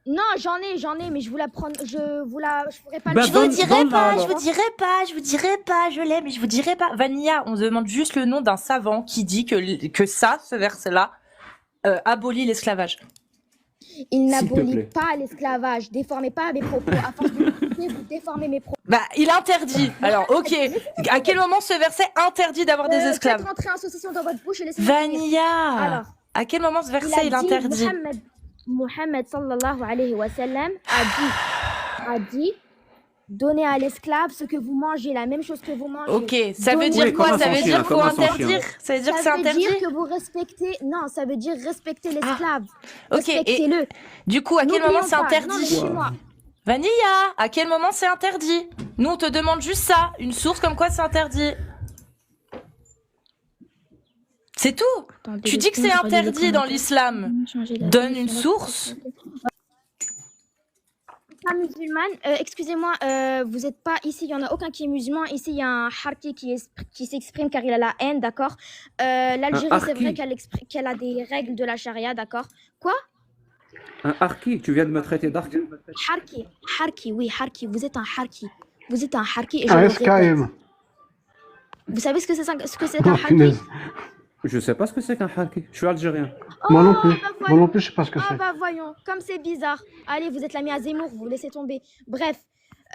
Non, j'en ai, mais je pourrais pas Ben je vous le dirai donne-la pas, je alors. vous dirai pas, je vous dirai pas, je l'ai, mais je vous dirai pas. Vanilla, on demande juste le nom d'un savant qui dit que ça, ce verset-là, abolit l'esclavage. Il S'il te n'abolit plaît. pas l'esclavage. Déformez pas mes propos. À force de m'écouter, vous déformez mes propos. Bah, il interdit. Alors, ok. À quel moment ce verset interdit d'avoir des Faites esclaves? rentrer un saucisson dans votre bouche et laissez-moi finir. Vanilla. Alors, À quel moment ce il a verset il dit, interdit? Mohammed sallallahu alayhi wa sallam a dit, donnez à l'esclave ce que vous mangez, la même chose que vous mangez. Ok, ça veut Donnez- dire Oui, quoi? comme un Ça veut sans dire chien, faut comme un sans chien. interdire? Ça veut dire que c'est Ça veut interdit? dire que vous respectez... Non, ça veut dire respecter l'esclave. Ok, et Respectez-le. du coup, à quel N'oublions moment c'est pas. Non, mais interdit? laissez-moi. Vanilla, à quel moment c'est interdit? Nous, on te demande juste ça, une source comme quoi c'est interdit. C'est tout. Attendez, Tu dis que c'est laissez-moi regarder les interdit dans commentaires. l'islam. Changer d'avis Donne une sur la source. Pas musulmane, excusez-moi, vous n'êtes pas ici, il n'y en a aucun qui est musulman. Ici, il y a un harki qui s'exprime car il a la haine, d'accord? L'Algérie, c'est harki? vrai qu'elle a des règles de la charia, d'accord? Quoi? Un harki, tu viens de me traiter d'harki? Harki, oui, harki, vous êtes un harki. Vous êtes un harki et je Un le répète. SKM. Vous savez ce que c'est Oh, un harki? punaise. Je sais pas ce que c'est qu'un harki. Je suis algérien. Moi non plus. bah Moi voyons. non plus, je sais pas ce que Ah c'est. bah voyons, comme c'est bizarre. Allez, vous êtes l'ami à Zemmour, vous laissez tomber. Bref,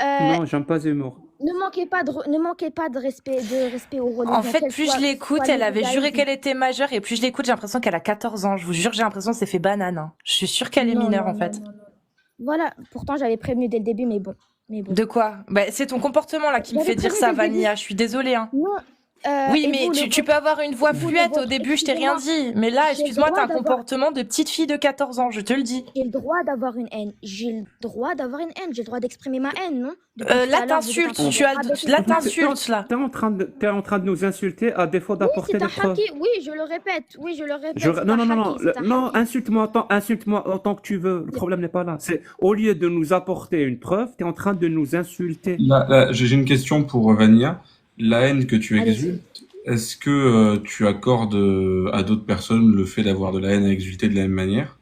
Non, j'aime pas Zemmour. ne manquez pas de respect aux religions. En fait, qu'elles plus soient- je l'écoute, soient elle avait juré judaïsme. qu'elle était majeure et plus je l'écoute, j'ai l'impression qu'elle a 14 ans. Je vous jure, j'ai l'impression que c'est fait banane. Hein. Je suis sûre qu'elle est Non, mineure non, en fait. non, non, non. Voilà, pourtant j'avais prévenu dès le début, mais bon. De quoi? Bah, c'est ton comportement là qui me J'avais fait dire prévenu ça, dès le début. Vanilla. Je suis désolée. Hein. Non. Oui, et mais vous, tu peux avoir une voix vous, le fluette au vôtre, début, je t'ai rien dit. Mais là, J'ai le excuse-moi, droit t'as un d'avoir- comportement de petite fille de 14 ans, je te le dis. J'ai le droit d'avoir une haine. J'ai le droit d'avoir une haine. J'ai le droit d'exprimer ma haine, non? Depuis tout Là, à l'heure, vous êtes en t'insultes, train de tu as rabaisser là, les gens. t'insultes là. T'es en train de nous insulter à défaut Oui, d'apporter c'est des un preuves. haki. Oui, je le répète. Oui, je le répète. c'est Non, un non, non, non, haki, c'est un non, haki. insulte-moi autant que tu veux. Le problème n'est pas là. C'est au lieu de nous apporter une preuve, tu es en train de nous insulter. Là, j'ai une question pour Vanilla. La haine que tu Allez-y. exultes, est-ce que tu accordes à d'autres personnes le fait d'avoir de la haine à exulter de la même manière?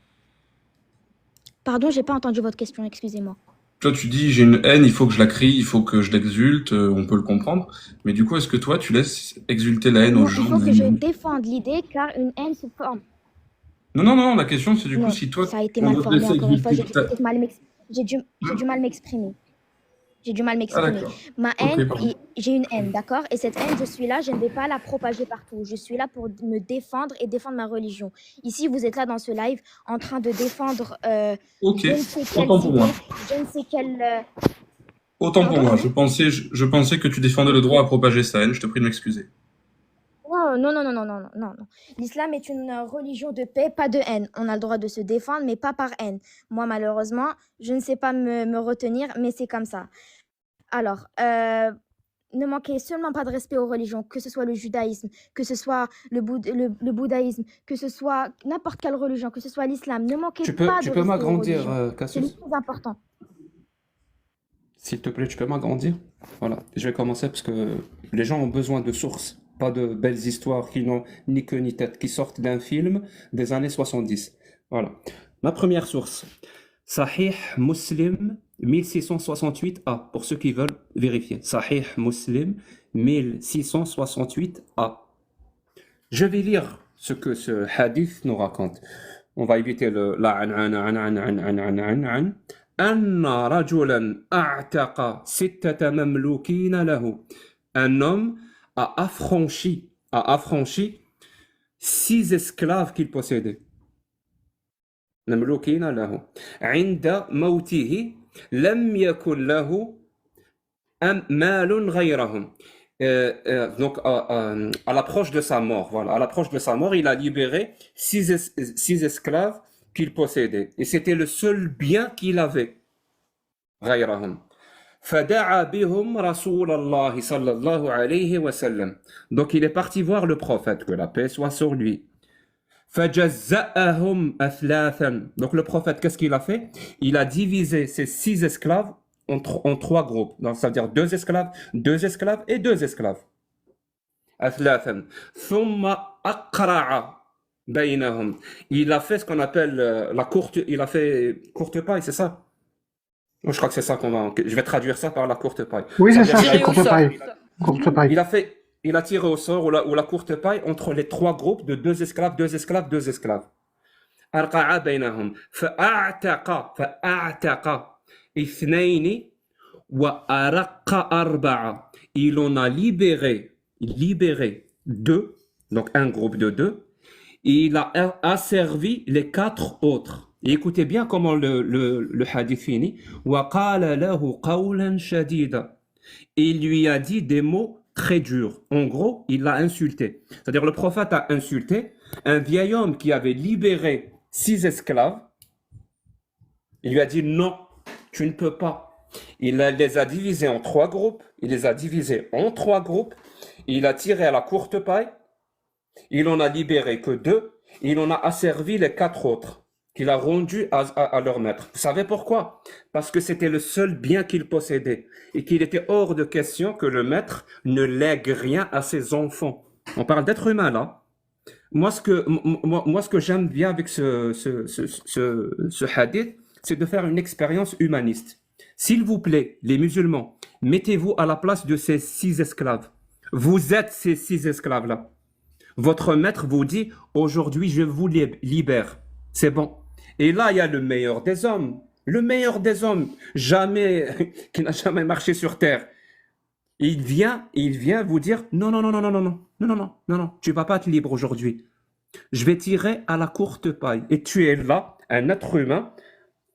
Pardon, j'ai pas entendu votre question, excusez-moi. Toi, tu dis j'ai une haine, il faut que je la crie, il faut que je l'exulte, on peut le comprendre. Mais du coup, est-ce que toi, tu laisses exulter la haine aux Non, gens il faut de la que je même manière? défende l'idée car une haine se forme. Non, la question c'est du coup Non, si toi, ça a été on mal doit te formé laisser encore une fois. exulter ta... J'ai du mal m'exprimer. J'ai du mal Ah m'exprimer. d'accord. Ma Ok, haine, pardon. j'ai une haine, d'accord? Et cette haine, je suis là, je ne vais pas la propager partout. Je suis là pour me défendre et défendre ma religion. Ici, vous êtes là dans ce live en train de défendre Ok, je ne sais quelle autant pour moi. idée, je ne sais quelle... Autant pour moi, Entendez-vous? je pensais que tu défendais le droit à propager sa haine, je te prie de m'excuser. Non, non, non, non, non, non, non, non. L'islam est une religion de paix, pas de haine. On a le droit de se défendre, mais pas par haine. Moi, malheureusement, je ne sais pas me retenir, mais c'est comme ça. Alors, ne manquez seulement pas de respect aux religions, que ce soit le judaïsme, que ce soit le bouddhisme, que ce soit n'importe quelle religion, que ce soit l'islam. Ne manquez Tu pas tu de peux respect aux m'agrandir, religions. C'est le Cassius? plus important. S'il te plaît, tu peux m'agrandir? Voilà, je vais commencer parce que les gens ont besoin de sources, pas de belles histoires qui n'ont ni queue ni tête, qui sortent d'un film des années 70. Voilà. Ma première source, Sahih Muslim 1668a, pour ceux qui veulent vérifier. Sahih Muslim 1668a. Je vais lire ce que ce hadith nous raconte. On va éviter la an. أن رجلا أعتق 6 مملوكين له. Un homme a affranchi 6 esclaves qu'il possédait. مملوكين له. عند موته لم يكن له مال غيرهم. Donc, à l'approche de sa mort, voilà, à l'approche de sa mort, il a libéré 6 esclaves qu'il possédait. Et c'était le seul bien qu'il avait. غيرهم. فدعا بهم رسول الله صلى الله عليه وسلم. Donc, il est parti voir le prophète, que la paix soit sur lui. فجزأهم أثلاثا. Donc, le prophète, qu'est-ce qu'il a fait? Il a divisé ces 6 esclaves en 3 groupes. Donc, c'est-à-dire 2 esclaves, 2 esclaves et 2 esclaves. أثلاثا. ثم أقرع بينهم. Il a fait ce qu'on appelle la courte, il a fait courte paille, c'est ça? Je crois que c'est ça je vais traduire ça par la courte paille. Oui, c'est C'est-à-dire ça, qu'il a- c'est Tiré au courte sort. paille. Courte paille. il a tiré au sort ou la courte paille entre les 3 groupes de 2 esclaves, 2 esclaves, 2 esclaves. أرقع بينهم فأعتق 2 وأرق 4. Il en a libéré 2, donc un groupe de 2, et il a asservi les 4 autres. Et écoutez bien comment le hadith finit. وَقَالَ لَهُ قَوْلًا شَدِيدًا. Et il lui a dit des mots très durs. En gros, il l'a insulté. C'est-à-dire le prophète a insulté un vieil homme qui avait libéré 6 esclaves. Il lui a dit non, tu ne peux pas. Les a divisés en 3 groupes. Il les a divisés en 3 groupes. Il a tiré à la courte paille. Il en a libéré que 2. Il en a asservi les 4 autres qu'il a rendus à leur maître. Vous savez pourquoi? Parce que c'était le seul bien qu'il possédait et qu'il était hors de question que le maître ne lègue rien à ses enfants. On parle d'être humain là. Moi, ce que j'aime bien avec ce hadith, c'est de faire une expérience humaniste. S'il vous plaît, les musulmans, mettez-vous à la place de ces 6 esclaves. Vous êtes ces 6 esclaves-là. Votre maître vous dit, aujourd'hui, je vous libère. C'est bon. Et là, il y a le meilleur des hommes, jamais, qui n'a jamais marché sur terre. Il vient vous dire, non, tu vas pas être libre aujourd'hui. Je vais tirer à la courte paille. Et tu es là, un être humain,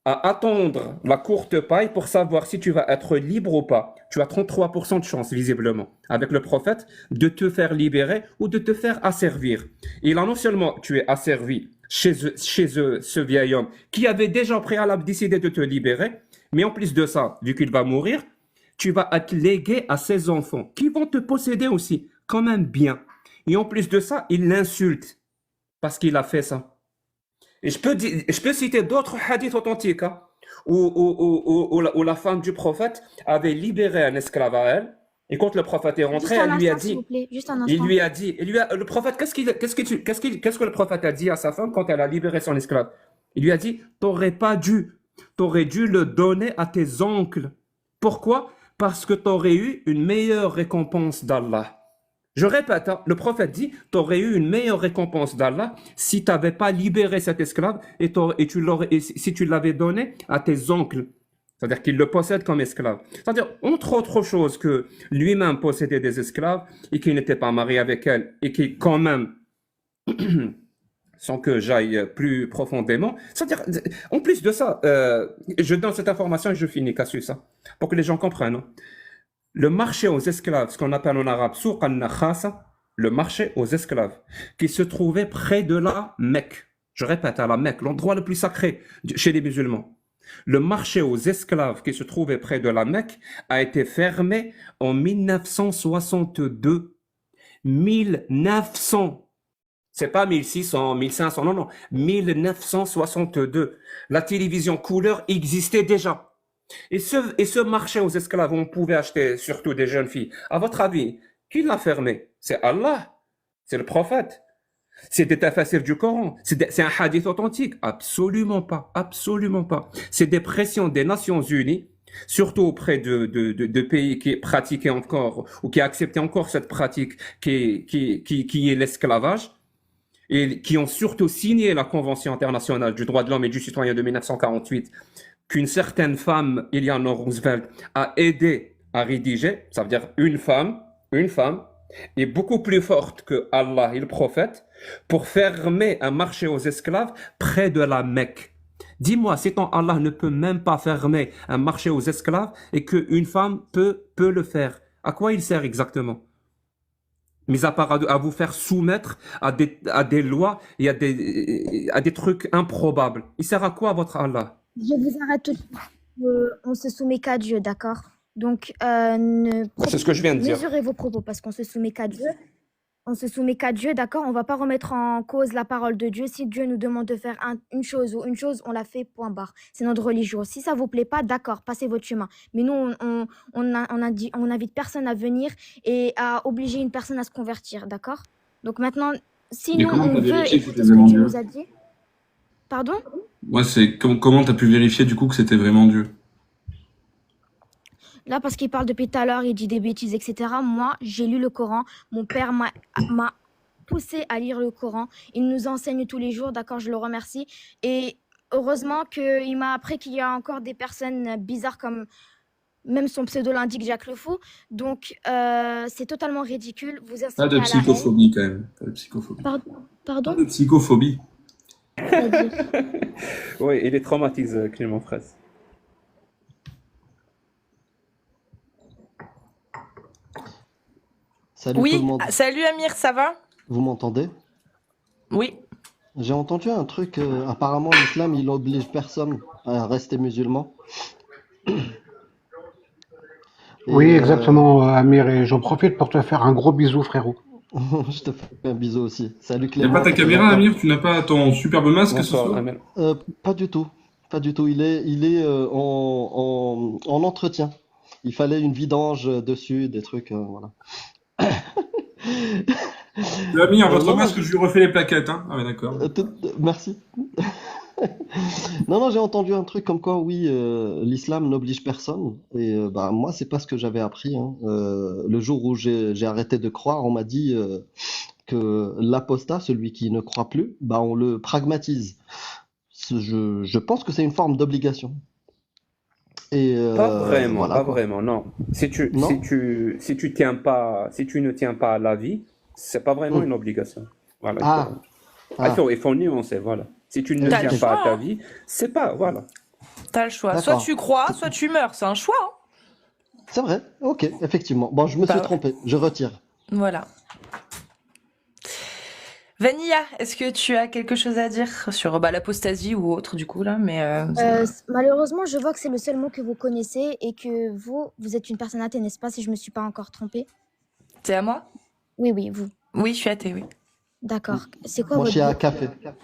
à attendre la courte paille pour savoir si tu vas être libre ou pas. Tu as 33% de chance, visiblement, avec le prophète, de te faire libérer ou de te faire asservir. Et là, non seulement tu es asservi chez ce vieil homme qui avait déjà au préalable décidé de te libérer, mais en plus de ça, vu qu'il va mourir, tu vas être légué à ses enfants qui vont te posséder aussi comme un bien. Et en plus de ça, il l'insulte parce qu'il a fait ça. Et je peux citer d'autres hadiths authentiques hein, où la femme du prophète avait libéré un esclave à elle. Et quand le prophète est rentré, Juste un elle lui a instant, s'il dit, vous plaît. Juste un il instant. lui a dit, le prophète, qu'est-ce que le prophète a dit à sa femme quand elle a libéré son esclave? Il lui a dit, t'aurais dû le donner à tes oncles. Pourquoi? Parce que t'aurais eu une meilleure récompense d'Allah. Je répète, hein, le prophète dit, t'aurais eu une meilleure récompense d'Allah si t'avais pas libéré cet esclave et si tu l'avais donné à tes oncles. C'est-à-dire qu'il le possède comme esclave. C'est-à-dire, entre autres choses, que lui-même possédait des esclaves et qu'il n'était pas marié avec elle et qui, quand même, sans que j'aille plus profondément. C'est-à-dire, en plus de ça, je donne cette information et je finis, Cassius, hein, pour que les gens comprennent. Hein. Le marché aux esclaves, ce qu'on appelle en arabe souq al-nakhasa, le marché aux esclaves, qui se trouvait près de la Mecque. Je répète, à la Mecque, l'endroit le plus sacré chez les musulmans. Le marché aux esclaves qui se trouvait près de la Mecque a été fermé en 1962. 1900. C'est pas 1600, 1500, non, non. 1962. La télévision couleur existait déjà. Et ce marché aux esclaves, on pouvait acheter surtout des jeunes filles. À votre avis, qui l'a fermé? C'est Allah. C'est le prophète. C'est des tafassirs du Coran. C'est un hadith authentique. Absolument pas. Absolument pas. C'est des pressions des Nations Unies, surtout auprès de pays qui pratiquaient encore, ou qui acceptaient encore cette pratique qui est l'esclavage, et qui ont surtout signé la Convention internationale du droit de l'homme et du citoyen de 1948, qu'une certaine femme, Eleanor Roosevelt, a aidé à rédiger. Ça veut dire une femme, est beaucoup plus forte que Allah et le prophète pour fermer un marché aux esclaves près de la Mecque. Dis-moi, si ton Allah ne peut même pas fermer un marché aux esclaves et qu'une femme peut le faire, à quoi il sert exactement? Mis à part à vous faire soumettre à des lois et à des trucs improbables. Il sert à quoi votre Allah? Je vous arrête tout de suite. On se soumet qu'à Dieu, d'accord? Donc, C'est ce que je viens de dire. mesurez vos propos parce qu'on se soumet qu'à Dieu. On se soumet qu'à Dieu, d'accord? On va pas remettre en cause la parole de Dieu. Si Dieu nous demande de faire une chose ou une chose, on la fait, point barre. C'est notre religion. Si ça vous plaît pas, d'accord, passez votre chemin. Mais nous, on invite personne à venir et à obliger une personne à se convertir, d'accord? Donc maintenant, si Mais nous, comment on t'as veut vérifié que écouter c'était ce que vraiment Dieu Dieu? nous a dit. Pardon? Ouais, c'est comment t'as pu vérifier du coup que c'était vraiment Dieu? Là, parce qu'il parle depuis tout à l'heure, il dit des bêtises, etc. Moi, j'ai lu le Coran. Mon père m'a poussé à lire le Coran. Il nous enseigne tous les jours, d'accord, je le remercie. Et heureusement qu'il m'a appris qu'il y a encore des personnes bizarres comme même son pseudo l'indique, Jacques Le Fou. Donc, c'est totalement ridicule. Vous Pas incitez de à la haine. psychophobie quand même. Pas de psychophobie. Pas Pardon? de psychophobie. C'est-à-dire Oui, il est traumatisé, Clément Fraisse. Salut tout Oui, le monde. salut Amir, ça va? Vous m'entendez? Oui. J'ai entendu un truc, apparemment l'islam il oblige personne à rester musulman. Oui, Et exactement, Amir, et j'en profite pour te faire un gros bisou, frérot. je te fais un bisou aussi. Salut Y'a Clément. pas ta caméra, Amir? Tu n'as pas ton superbe masque ce Bonsoir, soir? Amel. Pas du tout. Pas du tout. Il est en entretien. Il fallait une vidange dessus, des trucs, voilà. Amir, votre non, masque, je lui refais les plaquettes, hein? Ah ouais, d'accord. Merci. Non, j'ai entendu un truc comme quoi, oui, l'islam n'oblige personne. Et bah, moi, c'est pas ce que j'avais appris, hein. Le jour où j'ai arrêté de croire, on m'a dit que l'apostat, celui qui ne croit plus, bah, on le pragmatise. Je pense que c'est une forme d'obligation. Et Pas vraiment, voilà, pas quoi. vraiment, non. Non? Si tu ne tiens pas à la vie, c'est pas vraiment Hmm. une obligation. Voilà, Ah, il faut nuancer, voilà. Si tu ne T'as le tiens pas choix, à ta hein. vie, c'est pas, voilà. T'as le choix. Soit d'accord. tu crois, soit tu meurs. C'est un choix, hein. C'est vrai. Ok, effectivement. Bon, je me Bah suis ouais. trompé. Je retire. Voilà. Vanilla, est-ce que tu as quelque chose à dire sur l'apostasie ou autre du coup là, mais malheureusement, je vois que c'est le seul mot que vous connaissez et que vous êtes une personne athée, n'est-ce pas, si je me suis pas encore trompée? c'est à moi? Oui, vous. Oui, je suis athée, oui. D'accord. C'est quoi Moi, je suis votre à but? café.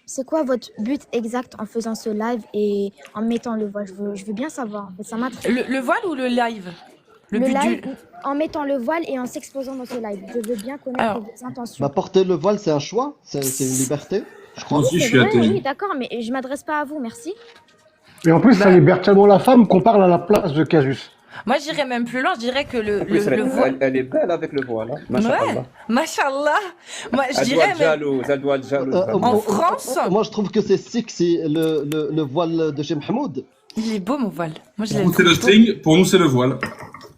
C'est quoi votre but exact en faisant ce live et en mettant le voile? Je veux bien savoir. En fait, ça m'intrigue. Le voile ou le live? Le Le but live, du... en mettant le voile et en s'exposant dans ce live. Je veux bien connaître Alors, vos intentions. Bah, porter le voile, c'est un choix, c'est une liberté, je Moi crois. aussi, je C'est suis vrai, athée. oui, d'accord, mais je m'adresse pas à vous, merci. Et en plus, ça bah, libère tellement la femme qu'on parle à la place de Casus. moi j'irais même plus loin, je dirais que En plus, le voile... elle est belle avec le voile, hein. Ouais, Masha'Allah. mashallah. Moi je Elle doit dirais être même... jalouse, elle doit être jalouse. En vraiment. France, Moi, je trouve que c'est sexy, le voile de chez Mahmoud. il est beau mon voile. Moi je Pour l'aime nous, c'est le trop. string, pour nous, c'est le voile.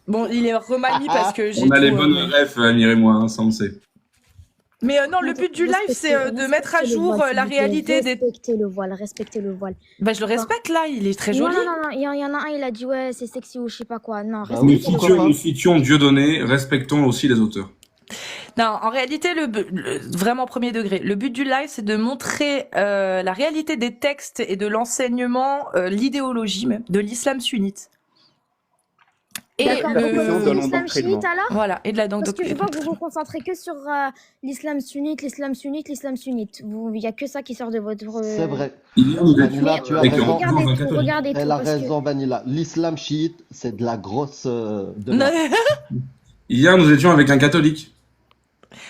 Bon, il est remanié parce que j'ai On a les tout... bonnes refs, Amir et moi, hein, ça on sait. Mais non, le but du live, c'est de mettre à jour la réalité des... Respectez le voile, respectez le voile. Bah, je le respecte, là, il est très Non, joli. non, non, non, il y en a un, il a dit ouais, c'est sexy ou je sais pas quoi. Non, Bah oui, respectez le pourquoi voile. pas. Nous citions Dieudonné, respectons aussi les auteurs. Non, en réalité, vraiment premier degré, le but du live, c'est de montrer la réalité des textes et de l'enseignement, l'idéologie même, de l'islam sunnite. Et D'accord, donc Question de c'est l'islam l'endoctrinement. chiite alors? voilà, et de la Parce que je doctrine. vois que vous vous concentrez que sur l'islam sunnite, l'islam sunnite, l'islam sunnite. Il y a que ça qui sort de votre... C'est vrai. Hier, nous Vanilla, étions tu as avec raison. Regardez un tout, catholique. regardez tout. Elle a Parce que... raison, Vanilla. L'islam chiite, c'est de la grosse de merde. Hier, nous étions avec un catholique.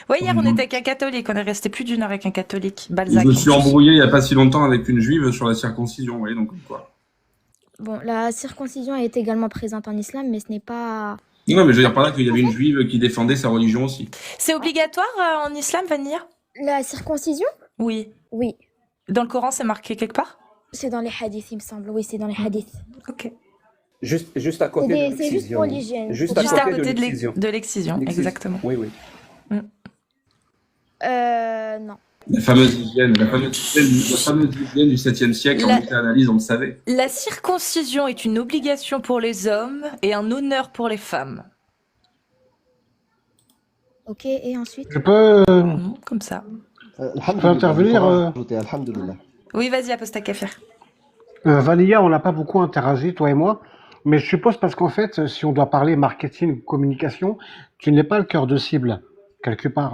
Ouais, hier, on était avec un catholique, on est resté plus d'une heure avec un catholique, Je Balzac. me en suis plus. embrouillé il n'y a pas si longtemps avec une juive sur la circoncision, vous voyez, donc quoi. Bon, la circoncision est également présente en islam, mais ce n'est pas... Non, mais je veux dire par là qu'il y avait une juive qui défendait sa religion aussi. C'est obligatoire en islam, Vanilla? La circoncision? Oui. Oui. Dans le Coran, c'est marqué quelque part? C'est dans les hadiths, il me semble. Oui, c'est dans les hadiths. Ok. Juste à côté de C'est juste l'excision. pour l'hygiène. Juste Faut à Juste pas- à côté côté de l'excision. de l'excision, exactement. Oui, oui. Non. La fameuse hygiène du 7e siècle, La- en méta-analyse, on le savait. La circoncision est une obligation pour les hommes et un honneur pour les femmes. Ok, et ensuite? Je peux. Comme ça. Alhamdulillah, intervenir, il faudra rajouter, alhamdulillah. Oui, vas-y, Aposta Kafir. Vanilla, on n'a pas beaucoup interagi, toi et moi, mais je suppose parce qu'en fait, si on doit parler marketing, communication, tu n'es pas le cœur de cible, quelque part,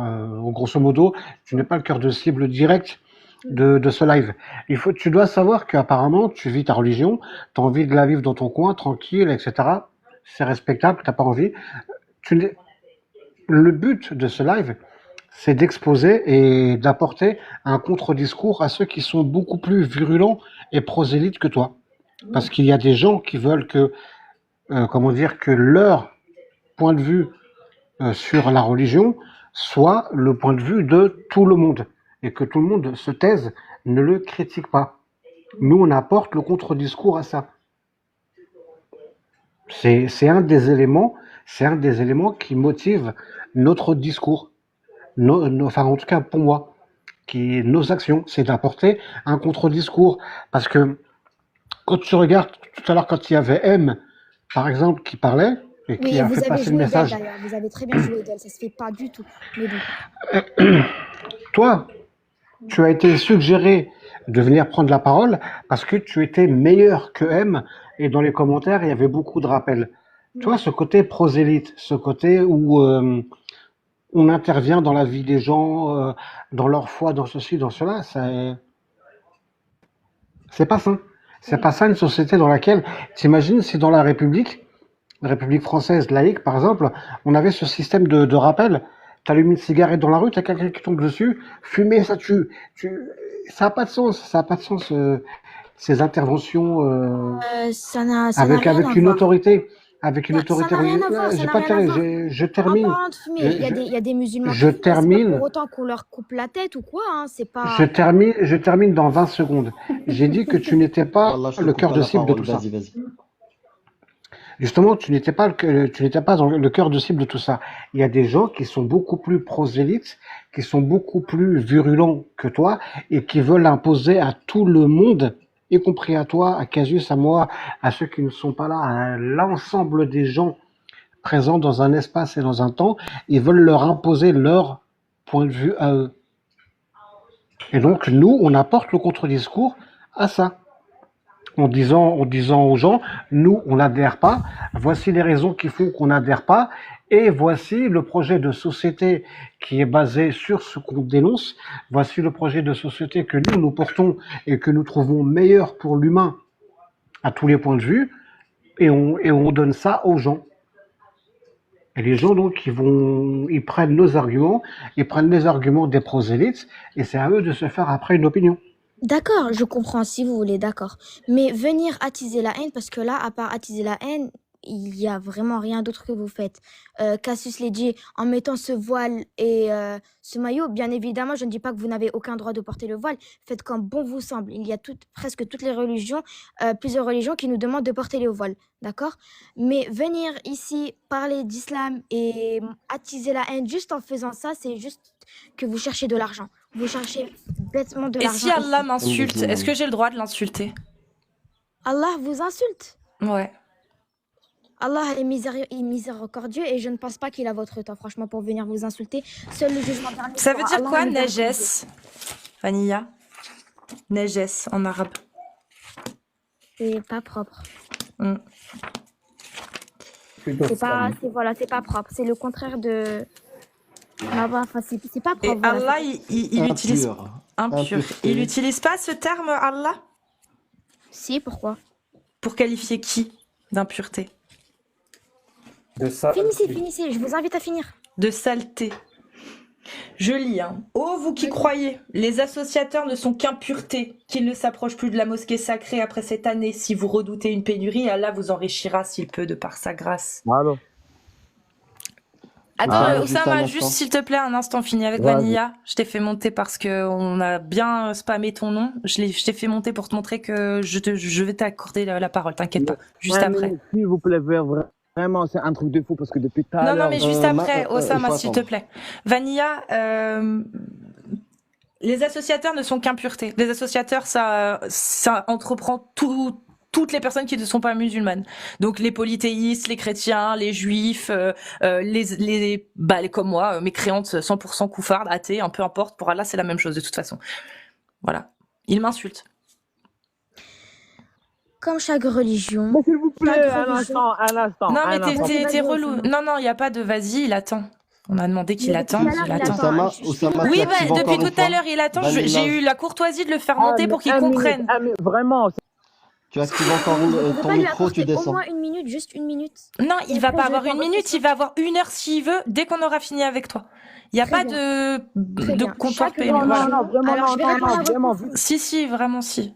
grosso modo, tu n'es pas le cœur de cible direct de ce live. Tu dois savoir qu'apparemment, tu vis ta religion, tu as envie de la vivre dans ton coin, tranquille, etc. C'est respectable, tu n'as pas envie. Le but de ce live, c'est d'exposer et d'apporter un contre-discours à ceux qui sont beaucoup plus virulents et prosélytes que toi. Parce qu'il y a des gens qui veulent que, que leur point de vue sur la religion soit le point de vue de tout le monde. Et que tout le monde se taise, ne le critique pas. Nous, on apporte le contre-discours à ça. C'est un des éléments qui motive notre discours. Enfin, en tout cas, pour moi, nos actions, c'est d'apporter un contre-discours. Parce que quand tu regardes tout à l'heure, quand il y avait M, par exemple, qui parlait et qui Oui, a vous fait avez passer le joué d'elle message, d'ailleurs. Vous avez très bien joué d'elle. Ça se fait pas du tout. Mais bon. toi, tu as été suggéré de venir prendre la parole parce que tu étais meilleur que M et dans les commentaires, il y avait beaucoup de rappels. Tu vois, ce côté prosélyte, ce côté où on intervient dans la vie des gens, dans leur foi, dans ceci, dans cela, c'est pas ça. C'est pas ça une société dans laquelle, t'imagines, si dans la République française laïque, par exemple, on avait ce système de rappel. T'allumes une cigarette dans la rue, t'as quelqu'un qui tombe dessus, fumer, ça tue. Ça n'a pas de sens, ces interventions Ça n'a avec rien à une voir. autorité. Avec une Ça autorité n'a rien à religieuse. voir, ça J'ai n'a pas rien à voir. je En termine. parlant de fumer, il y a des musulmans qui Je fument, mais c'est pas termine. pour autant qu'on leur coupe la tête ou quoi, hein. C'est pas... Je termine dans 20 secondes. J'ai dit que tu n'étais pas Wallah, je te le coupe cœur pas de la cible de parole, tout ça. vas-y. Justement, tu n'étais pas dans le cœur de cible de tout ça. Il y a des gens qui sont beaucoup plus prosélytes, qui sont beaucoup plus virulents que toi et qui veulent imposer à tout le monde, y compris à toi, à Casius, à moi, à ceux qui ne sont pas là, à l'ensemble des gens présents dans un espace et dans un temps, ils veulent leur imposer leur point de vue à eux. Et donc, nous, on apporte le contre-discours à ça. En disant aux gens, nous, on n'adhère pas, voici les raisons qui font qu'on n'adhère pas, et voici le projet de société qui est basé sur ce qu'on dénonce, voici le projet de société que nous portons et que nous trouvons meilleur pour l'humain à tous les points de vue, et on donne ça aux gens. Et les gens, donc, ils prennent nos arguments, ils prennent les arguments des prosélytes, et c'est à eux de se faire après une opinion. D'accord, je comprends si vous voulez, d'accord. Mais venir attiser la haine, parce que là, à part attiser la haine, il y a vraiment rien d'autre que vous faites. Cassius l'a dit, en mettant ce voile et ce maillot, bien évidemment, je ne dis pas que vous n'avez aucun droit de porter le voile. Faites comme bon vous semble. Il y a presque toutes les religions, plusieurs religions qui nous demandent de porter le voile, d'accord? Mais venir ici parler d'islam et attiser la haine juste en faisant ça, c'est juste que vous cherchez de l'argent. Vous cherchez bêtement de Et l'argent si Allah ici. m'insulte, est-ce que j'ai le droit de l'insulter? Allah vous insulte. Ouais. Allah est miséricordieux et je ne pense pas qu'il a votre temps, franchement, pour venir vous insulter. Seul le jugement dernier Ça veut sera dire Allah quoi, miséricordieux. najes, Vanilla? Najes en arabe. C'est pas propre. Hmm. C'est pas, voilà, c'est pas propre. C'est le contraire de. Enfin, c'est pas Et propre. Voilà, Allah, il utilise Impur. impur. Impureté. Il n'utilise pas ce terme Allah Si, pourquoi? pour qualifier qui d'impureté? De ça. Finissez, je vous invite à finir. De saleté. Je lis, hein. Ô vous qui croyez, les associateurs ne sont qu'impureté, qu'ils ne s'approchent plus de la mosquée sacrée après cette année. Si vous redoutez une pénurie, Allah vous enrichira s'il peut de par sa grâce. Allô? Attends, juste un Oussama, instant. juste s'il te plaît, un instant, fini avec Vas-y. Vanilla. Je t'ai fait monter parce que on a bien spammé ton nom. Je t'ai fait monter pour te montrer que je vais t'accorder la parole, t'inquiète pas. Juste Ouais, après. mais s'il vous plaît, vraiment, c'est un truc de fou parce que depuis tout à Non, non, l'heure. mais juste après, il Oussama, faut s'il te attendre. plaît. Vanilla, les associateurs ne sont qu'impureté. Les associateurs, ça entreprend toutes les personnes qui ne sont pas musulmanes. Donc les polythéistes, les chrétiens, les juifs, les comme moi, mécréantes 100% couffardes, athées, peu importe. Pour Allah, c'est la même chose de toute façon. Voilà. Il m'insulte. Comme chaque religion. Mais s'il vous plaît, Chaque un religion. instant. Non, mais un instant. t'es Vas-y, relou. Oussama. Non, il n'y a pas de vas-y, il attend. On a demandé qu'il Mais attend, depuis tout à qu'il l'heure, il attend. attend. Oussama, Oui, tu actives encore depuis une tout à fois. l'heure, il attend. Vanilla. J'ai eu la courtoisie de le faire monter pour qu'il comprenne. Vraiment, Tu actives encore Vous pouvez ton pas lui micro, tu apporter au descends. moins une minute, juste une minute. Non, il Et va après, pas je avoir réponds une à votre minute, question. il va avoir 1 heure s'il veut, dès qu'on aura fini avec toi. Il n'y a Très pas bien. de Très bien. comptoir Chaque PMU. non, Voilà. religion. vraiment, Alors, je vais répondre à votre vraiment. question. Si, vraiment, si.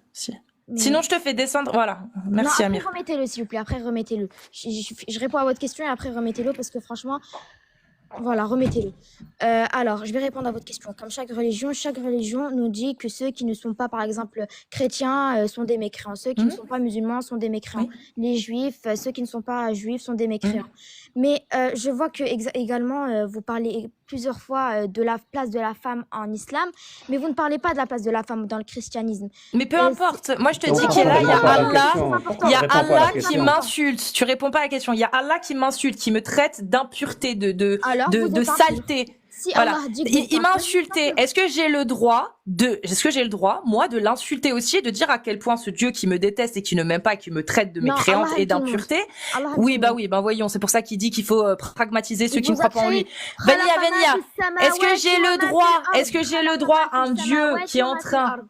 Mais- Sinon, je te fais descendre. Voilà. Non, Merci, après, Amir. remettez-le, s'il vous plaît. Après, remettez-le. Je réponds à votre question et après, remettez-le parce que franchement, voilà, remettez-le. Alors, je vais répondre à votre question. Comme chaque religion nous dit que ceux qui ne sont pas, par exemple, chrétiens sont des mécréants. Ceux qui ne sont pas musulmans sont des mécréants. Les juifs, ceux qui ne sont pas juifs sont des mécréants. Mais je vois que également, vous parlez plusieurs fois de la place de la femme en islam, mais vous ne parlez pas de la place de la femme dans le christianisme. Mais peu Et importe. Moi, je te Non, dis non, qu'il y a là, il y a réponds pas à la Allah. question. Il y a Réponds pas à la Allah qui question. m'insulte. Tu réponds pas à la question. Il y a Allah qui m'insulte, qui me traite d'impureté, Alors, vous de êtes impur. saleté. Si Voilà. Allah dit que vous êtes Il m'a impur, insulté. Est-ce que j'ai le droit, moi, de l'insulter aussi et de dire à quel point ce Dieu qui me déteste et qui ne m'aime pas, qui me traite de Non, mécréante Allah et aime tout le monde. d'impureté? Allah aime Oui, tout le monde. voyons. C'est pour ça qu'il dit qu'il faut pragmatiser ceux Il qui ne vous a croient pas en créé lui. Vanilla, est-ce que j'ai le droit, un Dieu qui est en train,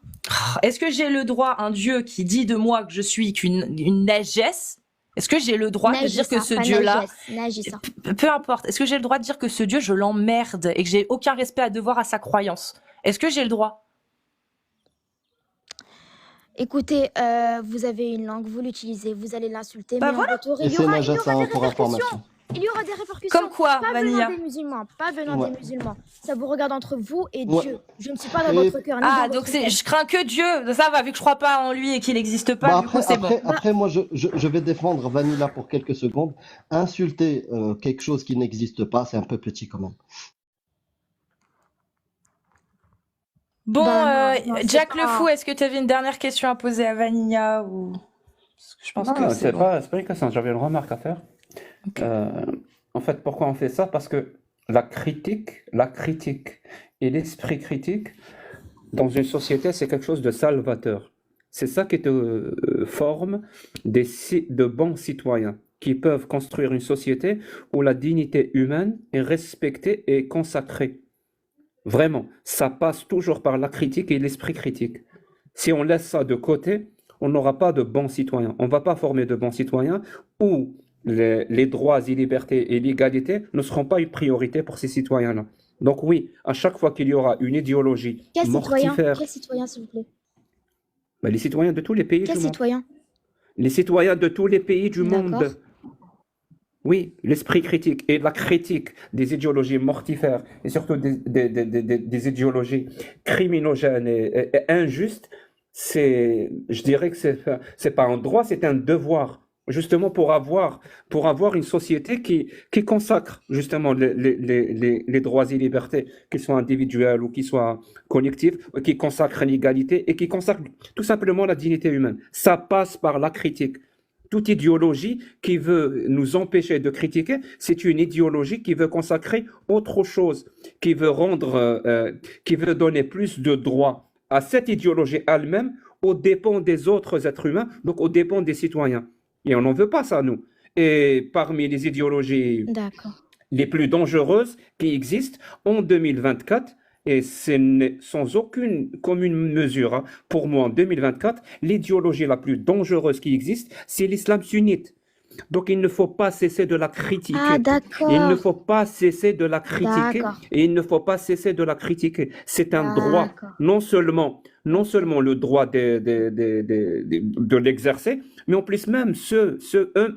est-ce que j'ai le droit, un Dieu qui dit de moi que je suis une najesse? Est-ce que j'ai le droit de dire que ce Dieu-là, peu importe, est-ce que j'ai le droit de dire que ce Dieu, je l'emmerde et que j'ai aucun respect à devoir à sa croyance? Est-ce que j'ai le droit? Écoutez, vous avez une langue, vous l'utilisez, vous allez l'insulter, Bah mais voilà. en retour, Et il y c'est aura Najat, des pour répercussions. information. Il y aura des répercussions. Comme quoi, Pas Vanilla? venant des musulmans, pas venant Ouais. des musulmans. Ça vous regarde entre vous et Ouais. Dieu. Je ne suis pas dans Et- votre cœur. Ni Ah, dans donc votre tête. je crains que Dieu. Ça va, vu que je crois pas en lui et qu'il n'existe pas, Bah du coup, c'est bon. après, moi, je vais défendre Vanilla pour quelques secondes. Insulter quelque chose qui n'existe pas, c'est un peu petit quand même. Bon, Bah, non, c'est Jack pas- le Fou, est-ce que tu avais une dernière question à poser à Vanilla ou... Parce que je pense Non, que c'est bon. pas une question, j'avais une remarque à faire. Ok. En fait, pourquoi on fait ça? Parce que la critique et l'esprit critique dans une société, c'est quelque chose de salvateur. C'est ça qui te forme de bons citoyens qui peuvent construire une société où la dignité humaine est respectée et consacrée. Vraiment, ça passe toujours par la critique et l'esprit critique. Si on laisse ça de côté, on n'aura pas de bons citoyens. On ne va pas former de bons citoyens où les droits et libertés et l'égalité ne seront pas une priorité pour ces citoyens-là. Donc oui, à chaque fois qu'il y aura une idéologie Quel citoyen? mortifère, Quel citoyen, s'il vous plaît? les citoyens de tous les pays Quel du monde. citoyen? Les citoyens de tous les pays du D'accord. monde. Oui, l'esprit critique et la critique des idéologies mortifères et surtout des idéologies criminogènes et injustes, je dirais que c'est pas un droit, c'est un devoir. Justement pour avoir une société qui consacre justement les droits et libertés, qu'ils soient individuels ou qu'ils soient collectifs, qui consacre l'égalité et qui consacre tout simplement la dignité humaine. Ça passe par la critique. Toute idéologie qui veut nous empêcher de critiquer, c'est une idéologie qui veut consacrer autre chose, qui veut donner plus de droits à cette idéologie elle-même aux dépens des autres êtres humains, donc aux dépens des citoyens. Et on n'en veut pas ça, nous. Et parmi les idéologies D'accord. les plus dangereuses qui existent en 2024, et c'est sans aucune commune mesure, hein, pour moi en 2024, l'idéologie la plus dangereuse qui existe, c'est l'islam sunnite. Donc il ne faut pas cesser de la critiquer. Ah, Il ne d'accord. faut pas cesser de la critiquer D'accord. et il ne faut pas cesser de la critiquer. C'est un droit, D'accord. non seulement le droit de l'exercer, mais en plus même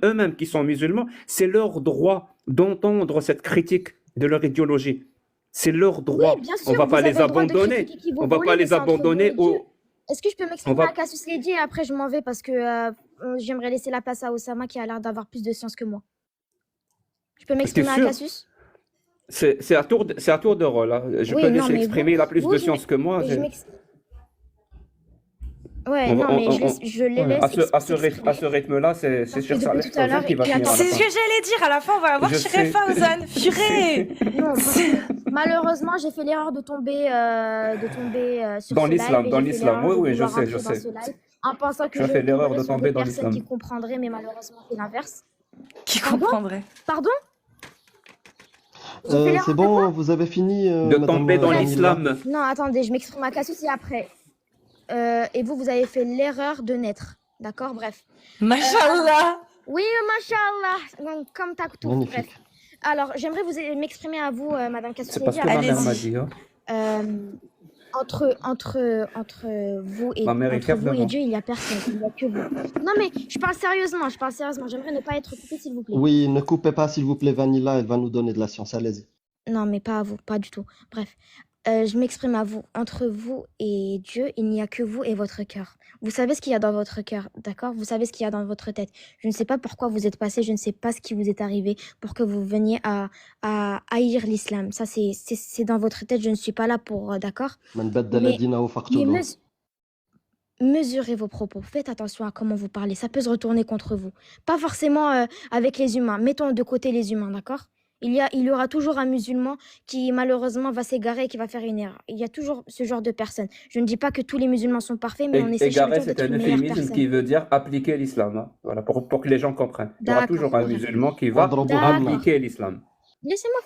eux-mêmes qui sont musulmans, c'est leur droit d'entendre cette critique de leur idéologie. C'est leur Oui, droit. bien On sûr, va vous pas avez les le droit de abandonner. critiquer qui vous On va voulez, pas mais les c'est entre vous abandonner et Dieu. au. Est-ce que je peux On m'exprimer va. à Cassius Lady et après je m'en vais parce que j'aimerais laisser la place à Osama qui a l'air d'avoir plus de science que moi. Je peux T'es m'exprimer à sûr? Cassius? C'est à tour de rôle, hein. Je Oui, peux non, laisser mais exprimer, il a plus vous, de science que moi. je Ouais, On va- non, mais on- je les Ouais. laisse à ce s'exprimer. rythme-là, c'est Parce que Cher depuis Saleh tout à l'heure, Fawzan qui va et finir à attends, la C'est ce fin. que j'allais dire, à la fin on va avoir Je Shiref sais. Fawzan. Purée. Non, parce que malheureusement, j'ai fait l'erreur de tomber sur Dans ce l'islam, live et dans j'ai fait l'islam. l'erreur Oui, de je vouloir sais, je rentrer dans sais. ce live en pensant que Tu as je fait l'erreur tomberais de sur des tomber dans personnes qui l'islam. comprendraient, mais malheureusement, c'est l'inverse. Qui Pardon? comprendrait? Pardon? J'ai fait l'erreur C'est de quoi? bon, vous avez fini, De Madame tomber dans Bref. Vanilla? l'islam. Non, attendez, je m'exprime à Cassius et après. Et vous avez fait l'erreur de naître. D'accord? Bref. Mashallah. Oui, mashallah. Comme t'as tout. Bref. Magnifique. Alors, j'aimerais m'exprimer à vous, Madame C'est Cassius parce Lady. que ma mère Allez-y. m'a dit. Hein. Entre vous et Ma mère est fière de moi. Dieu, il n'y a personne. Il n'y a que vous. Non, mais je parle sérieusement. J'aimerais ne pas être coupée, s'il vous plaît. Oui, ne coupez pas, s'il vous plaît, Vanilla, elle va nous donner de la science. Allez-y. Non, mais pas à vous, pas du tout. Bref, je m'exprime à vous. Entre vous et Dieu, il n'y a que vous et votre cœur. Vous savez ce qu'il y a dans votre cœur, d'accord? Vous savez ce qu'il y a dans votre tête. Je ne sais pas pourquoi vous êtes passé, je ne sais pas ce qui vous est arrivé pour que vous veniez à haïr l'islam. Ça, c'est dans votre tête, je ne suis pas là pour, d'accord? Man baddala Mais, dinahu mais faqtuluh. mesurez vos propos. Faites attention à comment vous parlez. Ça peut se retourner contre vous. Pas forcément avec les humains. Mettons de côté les humains, d'accord? Il y aura toujours un musulman qui malheureusement va s'égarer et qui va faire une erreur. Il y a toujours ce genre de personnes. Je ne dis pas que tous les musulmans sont parfaits, mais on essaie chaque Égaré, jour c'est d'être un une meilleure euphémisme personne. qui veut dire appliquer l'islam. Hein. Voilà, pour que les gens comprennent. Il y aura D'accord, toujours un bref. musulman qui va Wadrbu D'accord. hamma. appliquer l'islam. Laissez-moi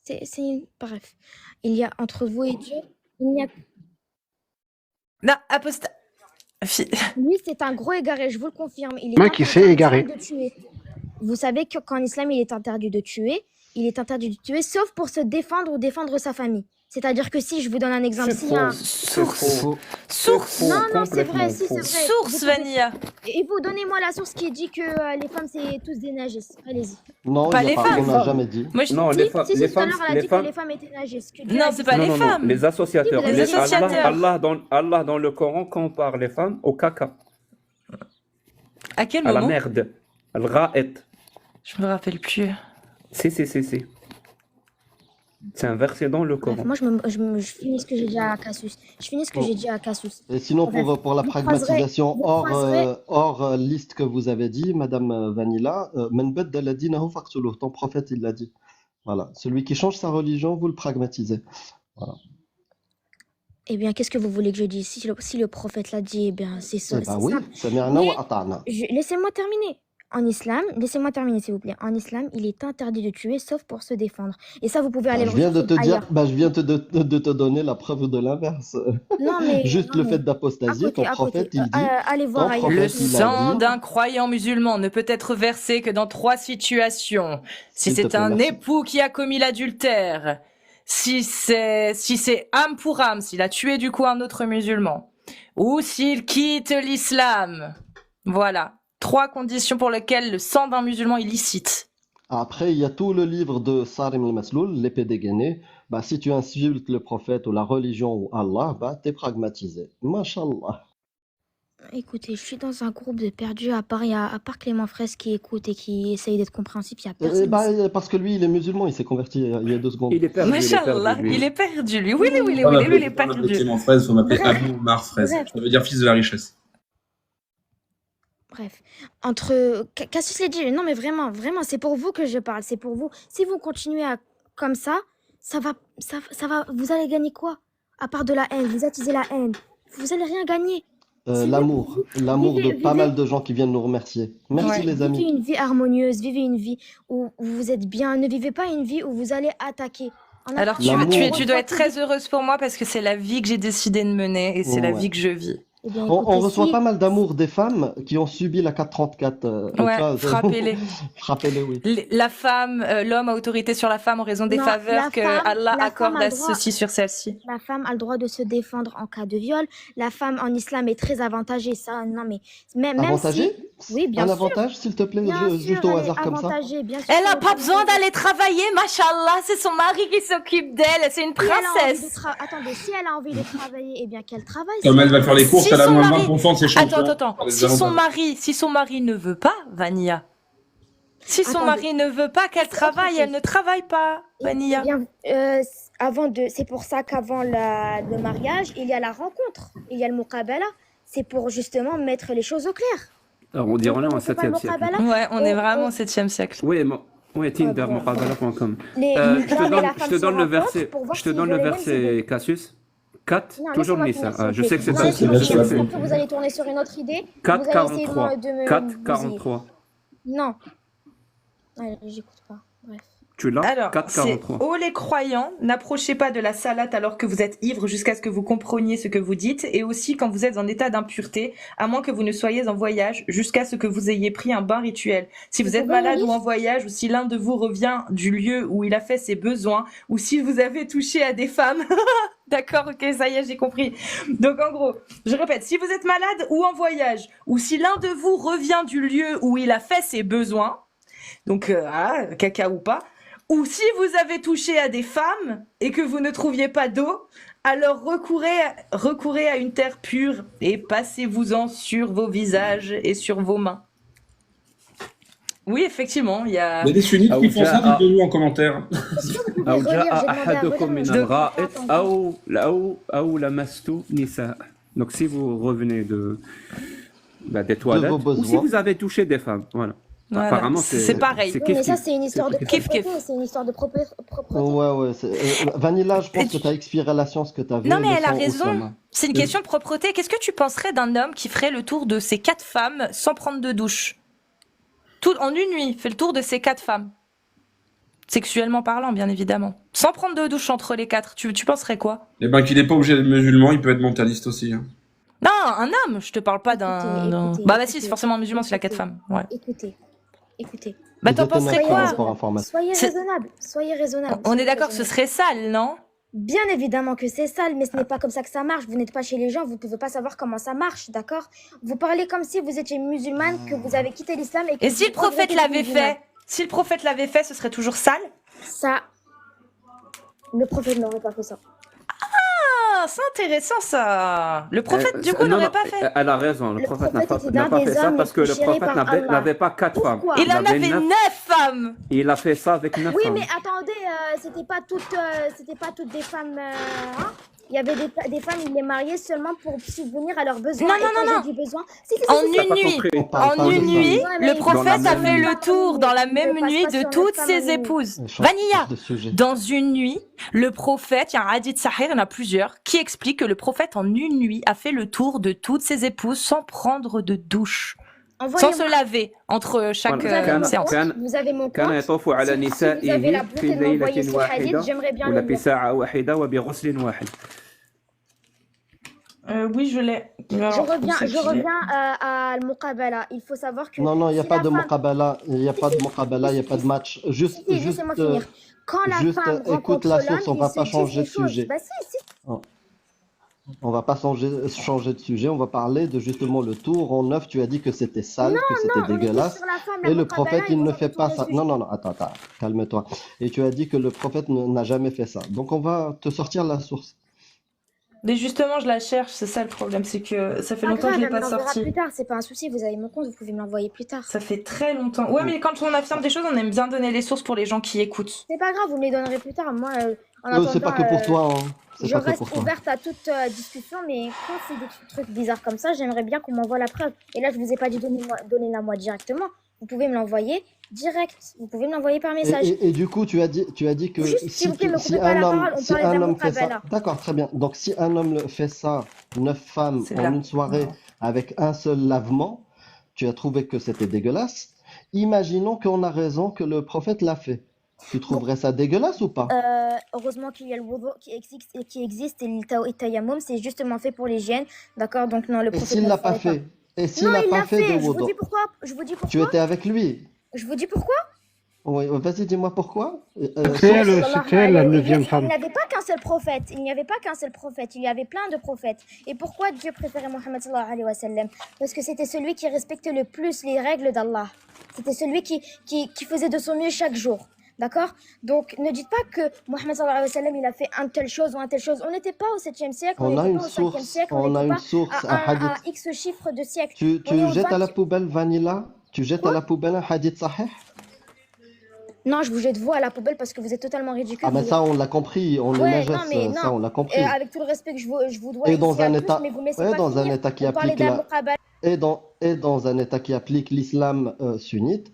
finir. Bref. Il y a entre vous et Dieu, il n'y a... Non, aposta. Lui, c'est un gros égaré, je vous le confirme. Il est Main qui interdit s'est en islam égaré. de tuer. Vous savez qu'en islam, il est interdit de tuer. Il est interdit de tuer, sauf pour se défendre ou défendre sa famille. C'est-à-dire que si, je vous donne un exemple, C'est s'il y a un... faux. C'est Source. faux. Source. C'est faux, Non, non, c'est complètement vrai, si, faux. c'est vrai. Source, Vous pouvez... Vanilla. Et vous, donnez-moi la source qui dit que les femmes, c'est tous des nagisses. Allez-y. Non, Pas il y a les pas, femmes. on n'a jamais dit. Moi, je... Non, Si, les femmes, si, les tout à femmes, l'heure, elle a les dit femmes. que les femmes étaient nagisses. Que Dieu Non, a c'est dit pas ça. les femmes. Les associateurs. Si, vous Les avez dit ça. associateurs. Allah dans le Coran compare les femmes au caca, À quel à la moment? merde, al ra'et. Je me rappelle plus. Si. C'est un verset dans le Bref, Coran. moi, je finis ce que j'ai dit à Cassius. Je finis ce que Bon. j'ai dit à Cassius. Et sinon, Bref, pour la vous pragmatisation croiserez... hors liste que vous avez dit, Madame Vanilla, Man baddala dinahu faqtuluh. Ton prophète, il l'a dit. Voilà. Celui qui change sa religion, vous le pragmatisez. Voilà. Eh bien, qu'est-ce que vous voulez que je dise? Si le prophète l'a dit, eh bien, c'est Eh ben oui, simple. sami'na Mais wa ata'na. laissez-moi terminer. En islam, laissez-moi terminer, s'il vous plaît. En islam, il est interdit de tuer, sauf pour se défendre. Et ça, vous pouvez aller Bah, le je viens de rechercher te dire, ailleurs. bah, je viens de te donner la preuve de l'inverse. Non, mais, Juste non, le mais, fait d'apostasier, ton à côté. prophète, il dit, Allez voir ton ailleurs. Le prophète, il a sang dit, d'un croyant musulman ne peut être versé que dans 3 situations. Si s'il te c'est plaît, un merci. époux qui a commis l'adultère, si c'est âme pour âme, s'il a tué du coup un autre musulman, ou s'il quitte l'islam. Voilà. 3 conditions pour lesquelles le sang d'un musulman est licite. Après, il y a tout le livre de Sarim al-Masloul, l'épée dégainée. Bah, si tu insultes le prophète ou la religion ou Allah, bah, t'es pragmatisé. Mashallah. Écoutez, je suis dans un groupe de perdus, à part Clément Fraisse qui écoute et qui essaye d'être compréhensif, il n'y a personne Bah, ici. parce que lui, il est musulman, il s'est converti il y a 2 secondes. Il est perdu, Machallah, lui. il est perdu, lui. Oui, il Faut est m'appeler perdu. Clément Fraise, faut m'appeler Bref. Abou Omar Fraise. Bref. Ça veut dire fils de la richesse. Bref, Cassius l'a dit, non mais vraiment, c'est pour vous que je parle, c'est pour vous. Si vous continuez comme ça va, vous allez gagner quoi? À part de la haine, vous attisez la haine, vous allez rien gagner. C'est L'amour de Vivez- pas vivez- mal de gens qui viennent nous remercier. Merci Ouais. les amis. Vivez une vie harmonieuse, vivez une vie où vous êtes bien, ne vivez pas une vie où vous allez attaquer. Alors, L'amour. tu dois être très heureuse pour moi parce que c'est la vie que j'ai décidé de mener et c'est la Ouais. vie que je vis. Eh bien, On écoutez, reçoit si- pas mal d'amour des femmes qui ont subi la 434. Ouais, frappez-les. Frappez-les, oui. La femme, l'homme a autorité sur la femme en raison des Non, faveurs la que femme- Allah la accorde femme a à le droit. ceci sur celle-ci. La femme a le droit de se défendre en cas de viol. La femme en islam est très avantagée. Ça, non mais même Avantagée? si, oui, bien Un sûr. avantage, s'il te plaît, Bien sûr, juste au elle est hasard comme ça. avantagée, bien sûr. Elle n'a elle est pas besoin avantagée. d'aller travailler, machallah, c'est son mari qui s'occupe d'elle, c'est une Si elle a envie de princesse. Attendez, si elle a envie de travailler, eh bien qu'elle travaille. Comme si elle va faire les courses, Si elle a son moins de mari- 20% de ses chances. Attends, si son mari ne veut pas, Vanilla. Si son Attendez. mari ne veut pas qu'elle C'est autre travaille, chose. elle ne travaille pas, Vanilla. Eh bien, c'est pour ça qu'avant le mariage, il y a la rencontre, il y a le muqabala. C'est pour justement mettre les choses au clair. Alors, on dirait on est en Donc, c'est pas le 7e siècle. muqabala. Ouais, on est Oh, vraiment oh. au 7e siècle. Oui, Tinder, bon. muqabala.com. Je Je te donne le verset, Cassius. 4, Non, toujours laissez-moi Nissa. finir, Je s'il sais vous que c'est plaît. ça. Laissez-moi c'est finir, la sinon fin. après vous allez tourner sur une autre idée. 4, Vous allez essayer 43. de me 4, bousiller. 43. Non. Allez, j'écoute pas. Bref. Tu l'as Alors, 4, c'est 43. ô les croyants, n'approchez pas de la salate alors que vous êtes ivre jusqu'à ce que vous compreniez ce que vous dites, et aussi quand vous êtes en état d'impureté, à moins que vous ne soyez en voyage, jusqu'à ce que vous ayez pris un bain rituel. Si vous Vous êtes pouvez malade relire ou en voyage, ou si l'un de vous revient du lieu où il a fait ses besoins, ou si vous avez touché à des femmes. D'accord, ok, ça y est, j'ai compris. Donc en gros, je répète, si vous êtes malade ou en voyage, ou si l'un de vous revient du lieu où il a fait ses besoins, donc caca ou pas, ou si vous avez touché à des femmes et que vous ne trouviez pas d'eau, alors recourez à une terre pure et passez-vous-en sur vos visages et sur vos mains. Oui, effectivement, il y a... Il y a des sunnites qui font ça, dites-le nous en commentaire. أو relire, جاء j'ai demandé à أحدكم من Roger. الغائط أو لمستوا نساء. Donc si vous revenez des toilettes, vos ou besoins. si vous avez touché des femmes, voilà. Voilà. Apparemment, C'est pareil. c'est Oui, mais ça, kiff-kiff. c'est une histoire de Kiff, propreté. kiff. C'est une histoire de propreté. Ouais. Vanilla, je pense que tu as expiré la science que tu avais. Non, mais elle a laissant raison. Oussama. C'est une question de propreté. Qu'est-ce que tu penserais d'un homme qui ferait le tour de ces 4 femmes sans prendre de douche? Tout en une nuit, fait le tour de ces 4 femmes. Sexuellement parlant, bien évidemment. Sans prendre de douche entre les 4. Tu penserais quoi? Eh ben, qu'il n'est pas obligé d'être musulman, il peut être mentaliste aussi. Hein. Non, un homme, je te parle pas d'un... Écoutez, Bah si, c'est écoutez. forcément un musulman, c'est la 4 femmes. Ouais. Écoutez. Bah Vous t'en êtes penserais honnête par quoi? rapport à information. Soyez C'est- raisonnable. Soyez raisonnable. On est soyez d'accord que ce raisonnable. serait sale, non? Bien évidemment que c'est sale, mais ce n'est pas comme ça que ça marche. Vous n'êtes pas chez les gens, vous ne pouvez pas savoir comment ça marche, d'accord? Vous parlez comme si vous étiez musulmane, que vous avez quitté l'islam et que Et vous si le prophète regrettez d'être l'avait musulmane. fait? Si le prophète l'avait fait, ce serait toujours sale? Ça, le prophète n'aurait pas fait ça. Ah, c'est intéressant ça. Le prophète, du coup, non, n'aurait non, pas fait. Elle a raison, le Le prophète prophète était n'a l'un pas des fait ça hommes parce que le déchirés prophète par Allah. n'avait pas 4 femmes. Pourquoi? Il en avait 9 femmes. Il a fait ça avec 9 Oui, femmes. mais attendez, c'était pas toutes des femmes. Hein. Il y avait des femmes, il les mariait seulement pour subvenir à leurs besoins. Non, et non, quand non, j'ai non. dit besoin, si, En si, si, T'as une pas nuit. compris. On parle pas En de une ça. nuit, Ouais, mais le il prophète passe a pas fait sur le tour dans la il même passe nuit pas de sur toutes notre femme ses en une nuit. épouses. On change Vanilla, de sujet. dans une nuit, le prophète, il y a un hadith sahih, il y en a plusieurs, qui explique que le prophète en une nuit a fait le tour de toutes ses épouses sans prendre de douche, sans Envoyez-moi. se laver entre chaque Vous avez mon séance. compte, vous avez mon كان compte. يطوف على Si vous نسائه avez la في bonté de m'envoyer ليلة ce hadith, واحدة j'aimerais bien ولا le lire. بساعة واحدة وبغسل واحد. Oui, je l'ai. Je reviens à Al-Muqabala. Il faut savoir que. Non, il n'y a si pas la de femme- muqabala, il n'y a pas de muqabala, il n'y a pas de match. Juste, Si, laissez-moi juste, finir. Quand la juste, femme écoute rencontre la l'homme, source, on ils va se pas disent changer des de choses. sujet. Bah si. On va pas changer de sujet, on va parler de justement le tour en neuf. Tu as dit que c'était sale, que c'était Non, on était dégueulasse. sur la femme, la Et le Muqabala, prophète, et il vous ne avez fait pas tourné ça. le sujet. Non, non, non, attends, calme-toi. Et tu as dit que le prophète n'a jamais fait ça. Donc on va te sortir la source. Mais justement, je la cherche, c'est ça le problème, c'est que ça fait Pas longtemps que grave, je l'ai elle me pas l'enverra sortie. plus tard, c'est pas un souci, vous avez mon compte, vous pouvez me l'envoyer plus tard. Ça fait très longtemps. Ouais, mais quand on affirme des choses, on aime bien donner les sources pour les gens qui écoutent. C'est pas grave, vous me les donnerez plus tard. Moi, en C'est pas attendant, que pour toi, hein. C'est je pas que reste pour toi. ouverte à toute discussion, mais quand c'est des trucs bizarres comme ça, j'aimerais bien qu'on m'envoie la preuve. Et là, je vous ai pas dit donnez-la moi directement. Vous pouvez me l'envoyer direct. Vous pouvez me l'envoyer par message. Et du coup, tu as dit que Juste, s'il vous plaît, me si coupez pas un la homme, parole, on si parlait de un la homme fait ça, Muqabala. d'accord, très bien. Donc si un homme fait ça, 9 femmes C'est en là. une soirée avec un seul lavement, tu as trouvé que c'était dégueulasse. Imaginons qu'on a raison que le prophète l'a fait. Tu trouverais ça dégueulasse ou pas? Heureusement qu'il y a le wudu qui existe et le tayammum, c'est justement fait pour l'hygiène. D'accord? Donc non, le Et prophète s'il ne l'a le pas ferait pas. fait? Et s'il Non, n'a il pas l'a fait de fait. Je vous wudu? dis pourquoi. Je vous dis Tu pourquoi. étais avec lui? Je vous dis pourquoi. Oui, vas-y, dis-moi pourquoi. C'est elle, Source. c'était elle, la neuvième Il femme. n'y avait pas qu'un seul prophète. Il n'y avait pas qu'un seul prophète. Il y avait plein de prophètes. Et pourquoi Dieu préférait Mohammed sallallahu alayhi wa sallam? Parce que c'était celui qui respectait le plus les règles d'Allah. C'était celui qui faisait de son mieux chaque jour. D'accord? Donc, ne dites pas que Mohammed sallallahu alayhi wa sallam, il a fait un telle chose ou un telle chose. On n'était pas au 7e siècle, on On a n'était une pas au 5e source, siècle, on on a n'était une pas source, un à hadith. X chiffre de siècle. Tu On est au jettes à la 20... poubelle Vanilla? Tu jettes à Quoi? la poubelle un hadith sahih? Non, je vous jette vous à la poubelle parce que vous êtes totalement ridicule. Ah, mais ça, on l'a compris, on est Ouais, najas, non, mais ça, non. on l'a compris. Avec tout le respect que je vous dois Et ici dans à un tous, état, mais vous me laissez ouais, pas dans un finir. état qui On parlait applique de la la, Muqabala. et dans un état qui applique l'islam sunnite,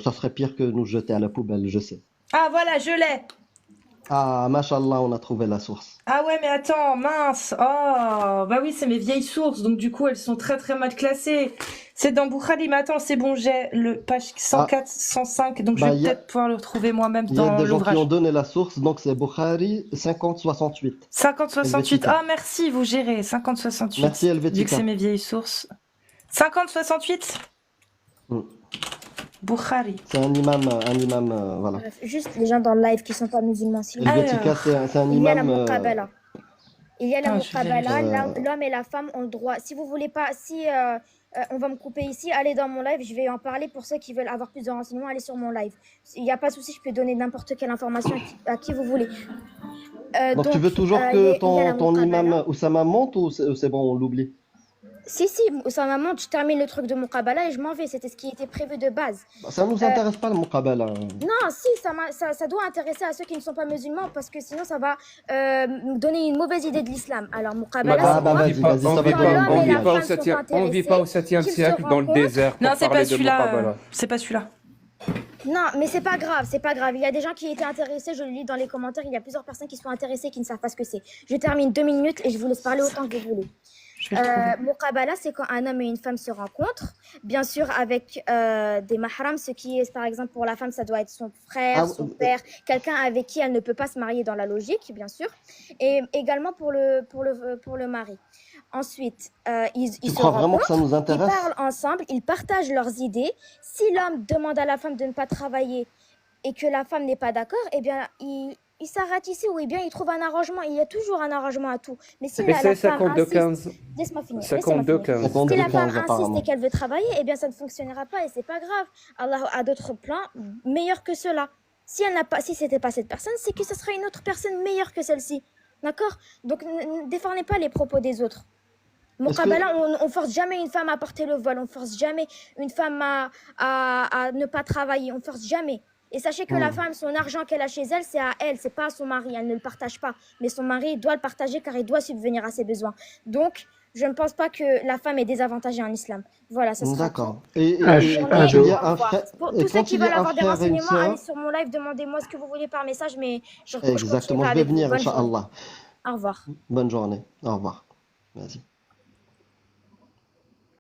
ça serait pire que nous jeter à la poubelle, je sais. Ah voilà, je l'ai. Ah, mashallah, on a trouvé la source. Ah ouais, mais attends, mince. Oh, bah oui, c'est mes vieilles sources, donc du coup, elles sont très très mal classées. C'est dans Bukhari, mais attends, c'est bon, j'ai le page 104, 105, donc je Bah, vais peut-être pouvoir le retrouver moi-même Il y a dans des gens qui l'ouvrage. ont donné la source, donc c'est Bukhari 50-68. 50-68. Helvetica. Ah, merci, vous gérez. 50-68. Merci Vu que Helvetica. c'est mes vieilles sources. 50-68 Hmm. Bukhari. C'est un imam, voilà. Bref, juste les gens dans le live qui sont pas musulmans, s'il vous plaît. Helvetica, Alors, c'est un Il y a la imam. Muqabala. Il y a la Ah, je vais Muqabala. vérifier. L'homme et la femme ont le droit. Si vous voulez pas, si on va me couper ici, allez dans mon live, je vais en parler pour ceux qui veulent avoir plus de renseignements, allez sur mon live. Il n'y a pas de souci, je peux donner n'importe quelle information à qui vous voulez. Donc tu veux toujours il y que a la ton Muqabala. imam Oussama monte ou c'est bon, on l'oublie? Si, ça maman, je termine le truc de Muqabala et je m'en vais. C'était ce qui était prévu de base. Bah, ça nous intéresse pas le Muqabala. Non, si, ça doit intéresser à ceux qui ne sont pas musulmans parce que sinon ça va nous donner une mauvaise idée de l'islam. Alors, Muqabala, Ah, c'est bah, quoi? vas-y, vas-y, ça va Quand donner l'homme une et bonne la image. femme sont On vit pas au 7e qu'ils se siècle dans le rencontrent. désert non, pour c'est pas parler de celui-là. Muqabala. C'est pas celui-là. Non, mais c'est pas grave, c'est pas grave. Il y a des gens qui étaient intéressés, je le lis dans les commentaires, il y a plusieurs personnes qui sont intéressées qui ne savent pas ce que c'est. Je termine 2 minutes et je vous laisse parler autant que vous voulez. Je vais le trouver. Muqabala, c'est quand un homme et une femme se rencontrent, bien sûr avec des mahrams, ce qui est par exemple pour la femme, ça doit être son frère, Ah, son père, quelqu'un avec qui elle ne peut pas se marier dans la logique, bien sûr, et également pour le mari. Ensuite, ils Tu se crois vraiment que rencontrent, ça nous ils intéresse? parlent ensemble, ils partagent leurs idées. Si l'homme demande à la femme de ne pas travailler et que la femme n'est pas d'accord, eh bien, il s'arrête ici ou bien il trouve un arrangement. Il y a toujours un arrangement à tout. Mais si Et la c'est femme insiste, 52-15. laisse-moi finir. 52-15. Si la 52-15 femme insiste apparemment. et qu'elle veut travailler, eh bien, ça ne fonctionnera pas et c'est pas grave. Allah a d'autres plans meilleurs que cela. Si c'était pas cette personne, c'est que ce sera une autre personne meilleure que celle-ci. D'accord? Donc, ne déformez pas les propos des autres. Muqabala, on force jamais une femme à porter le voile, on force jamais une femme à ne pas travailler, on force jamais. Et sachez que la femme, son argent qu'elle a chez elle, c'est à elle, c'est pas à son mari, elle ne le partage pas. Mais son mari doit le partager car il doit subvenir à ses besoins. Donc, je ne pense pas que la femme est désavantagée en islam. Voilà, ça sera D'accord. tout. Et Bonne il journée, y au a un revoir. frère, Pour et tous ceux quand qui il y veulent a un avoir des frère et une renseignements, allez sœur, sur mon live, demandez-moi ce que vous voulez par message, mais je exactement, continuerai je vais avec vous. venir, Bonne journée. Inch'Allah. Au revoir. Bonne journée. Au revoir. Vas-y.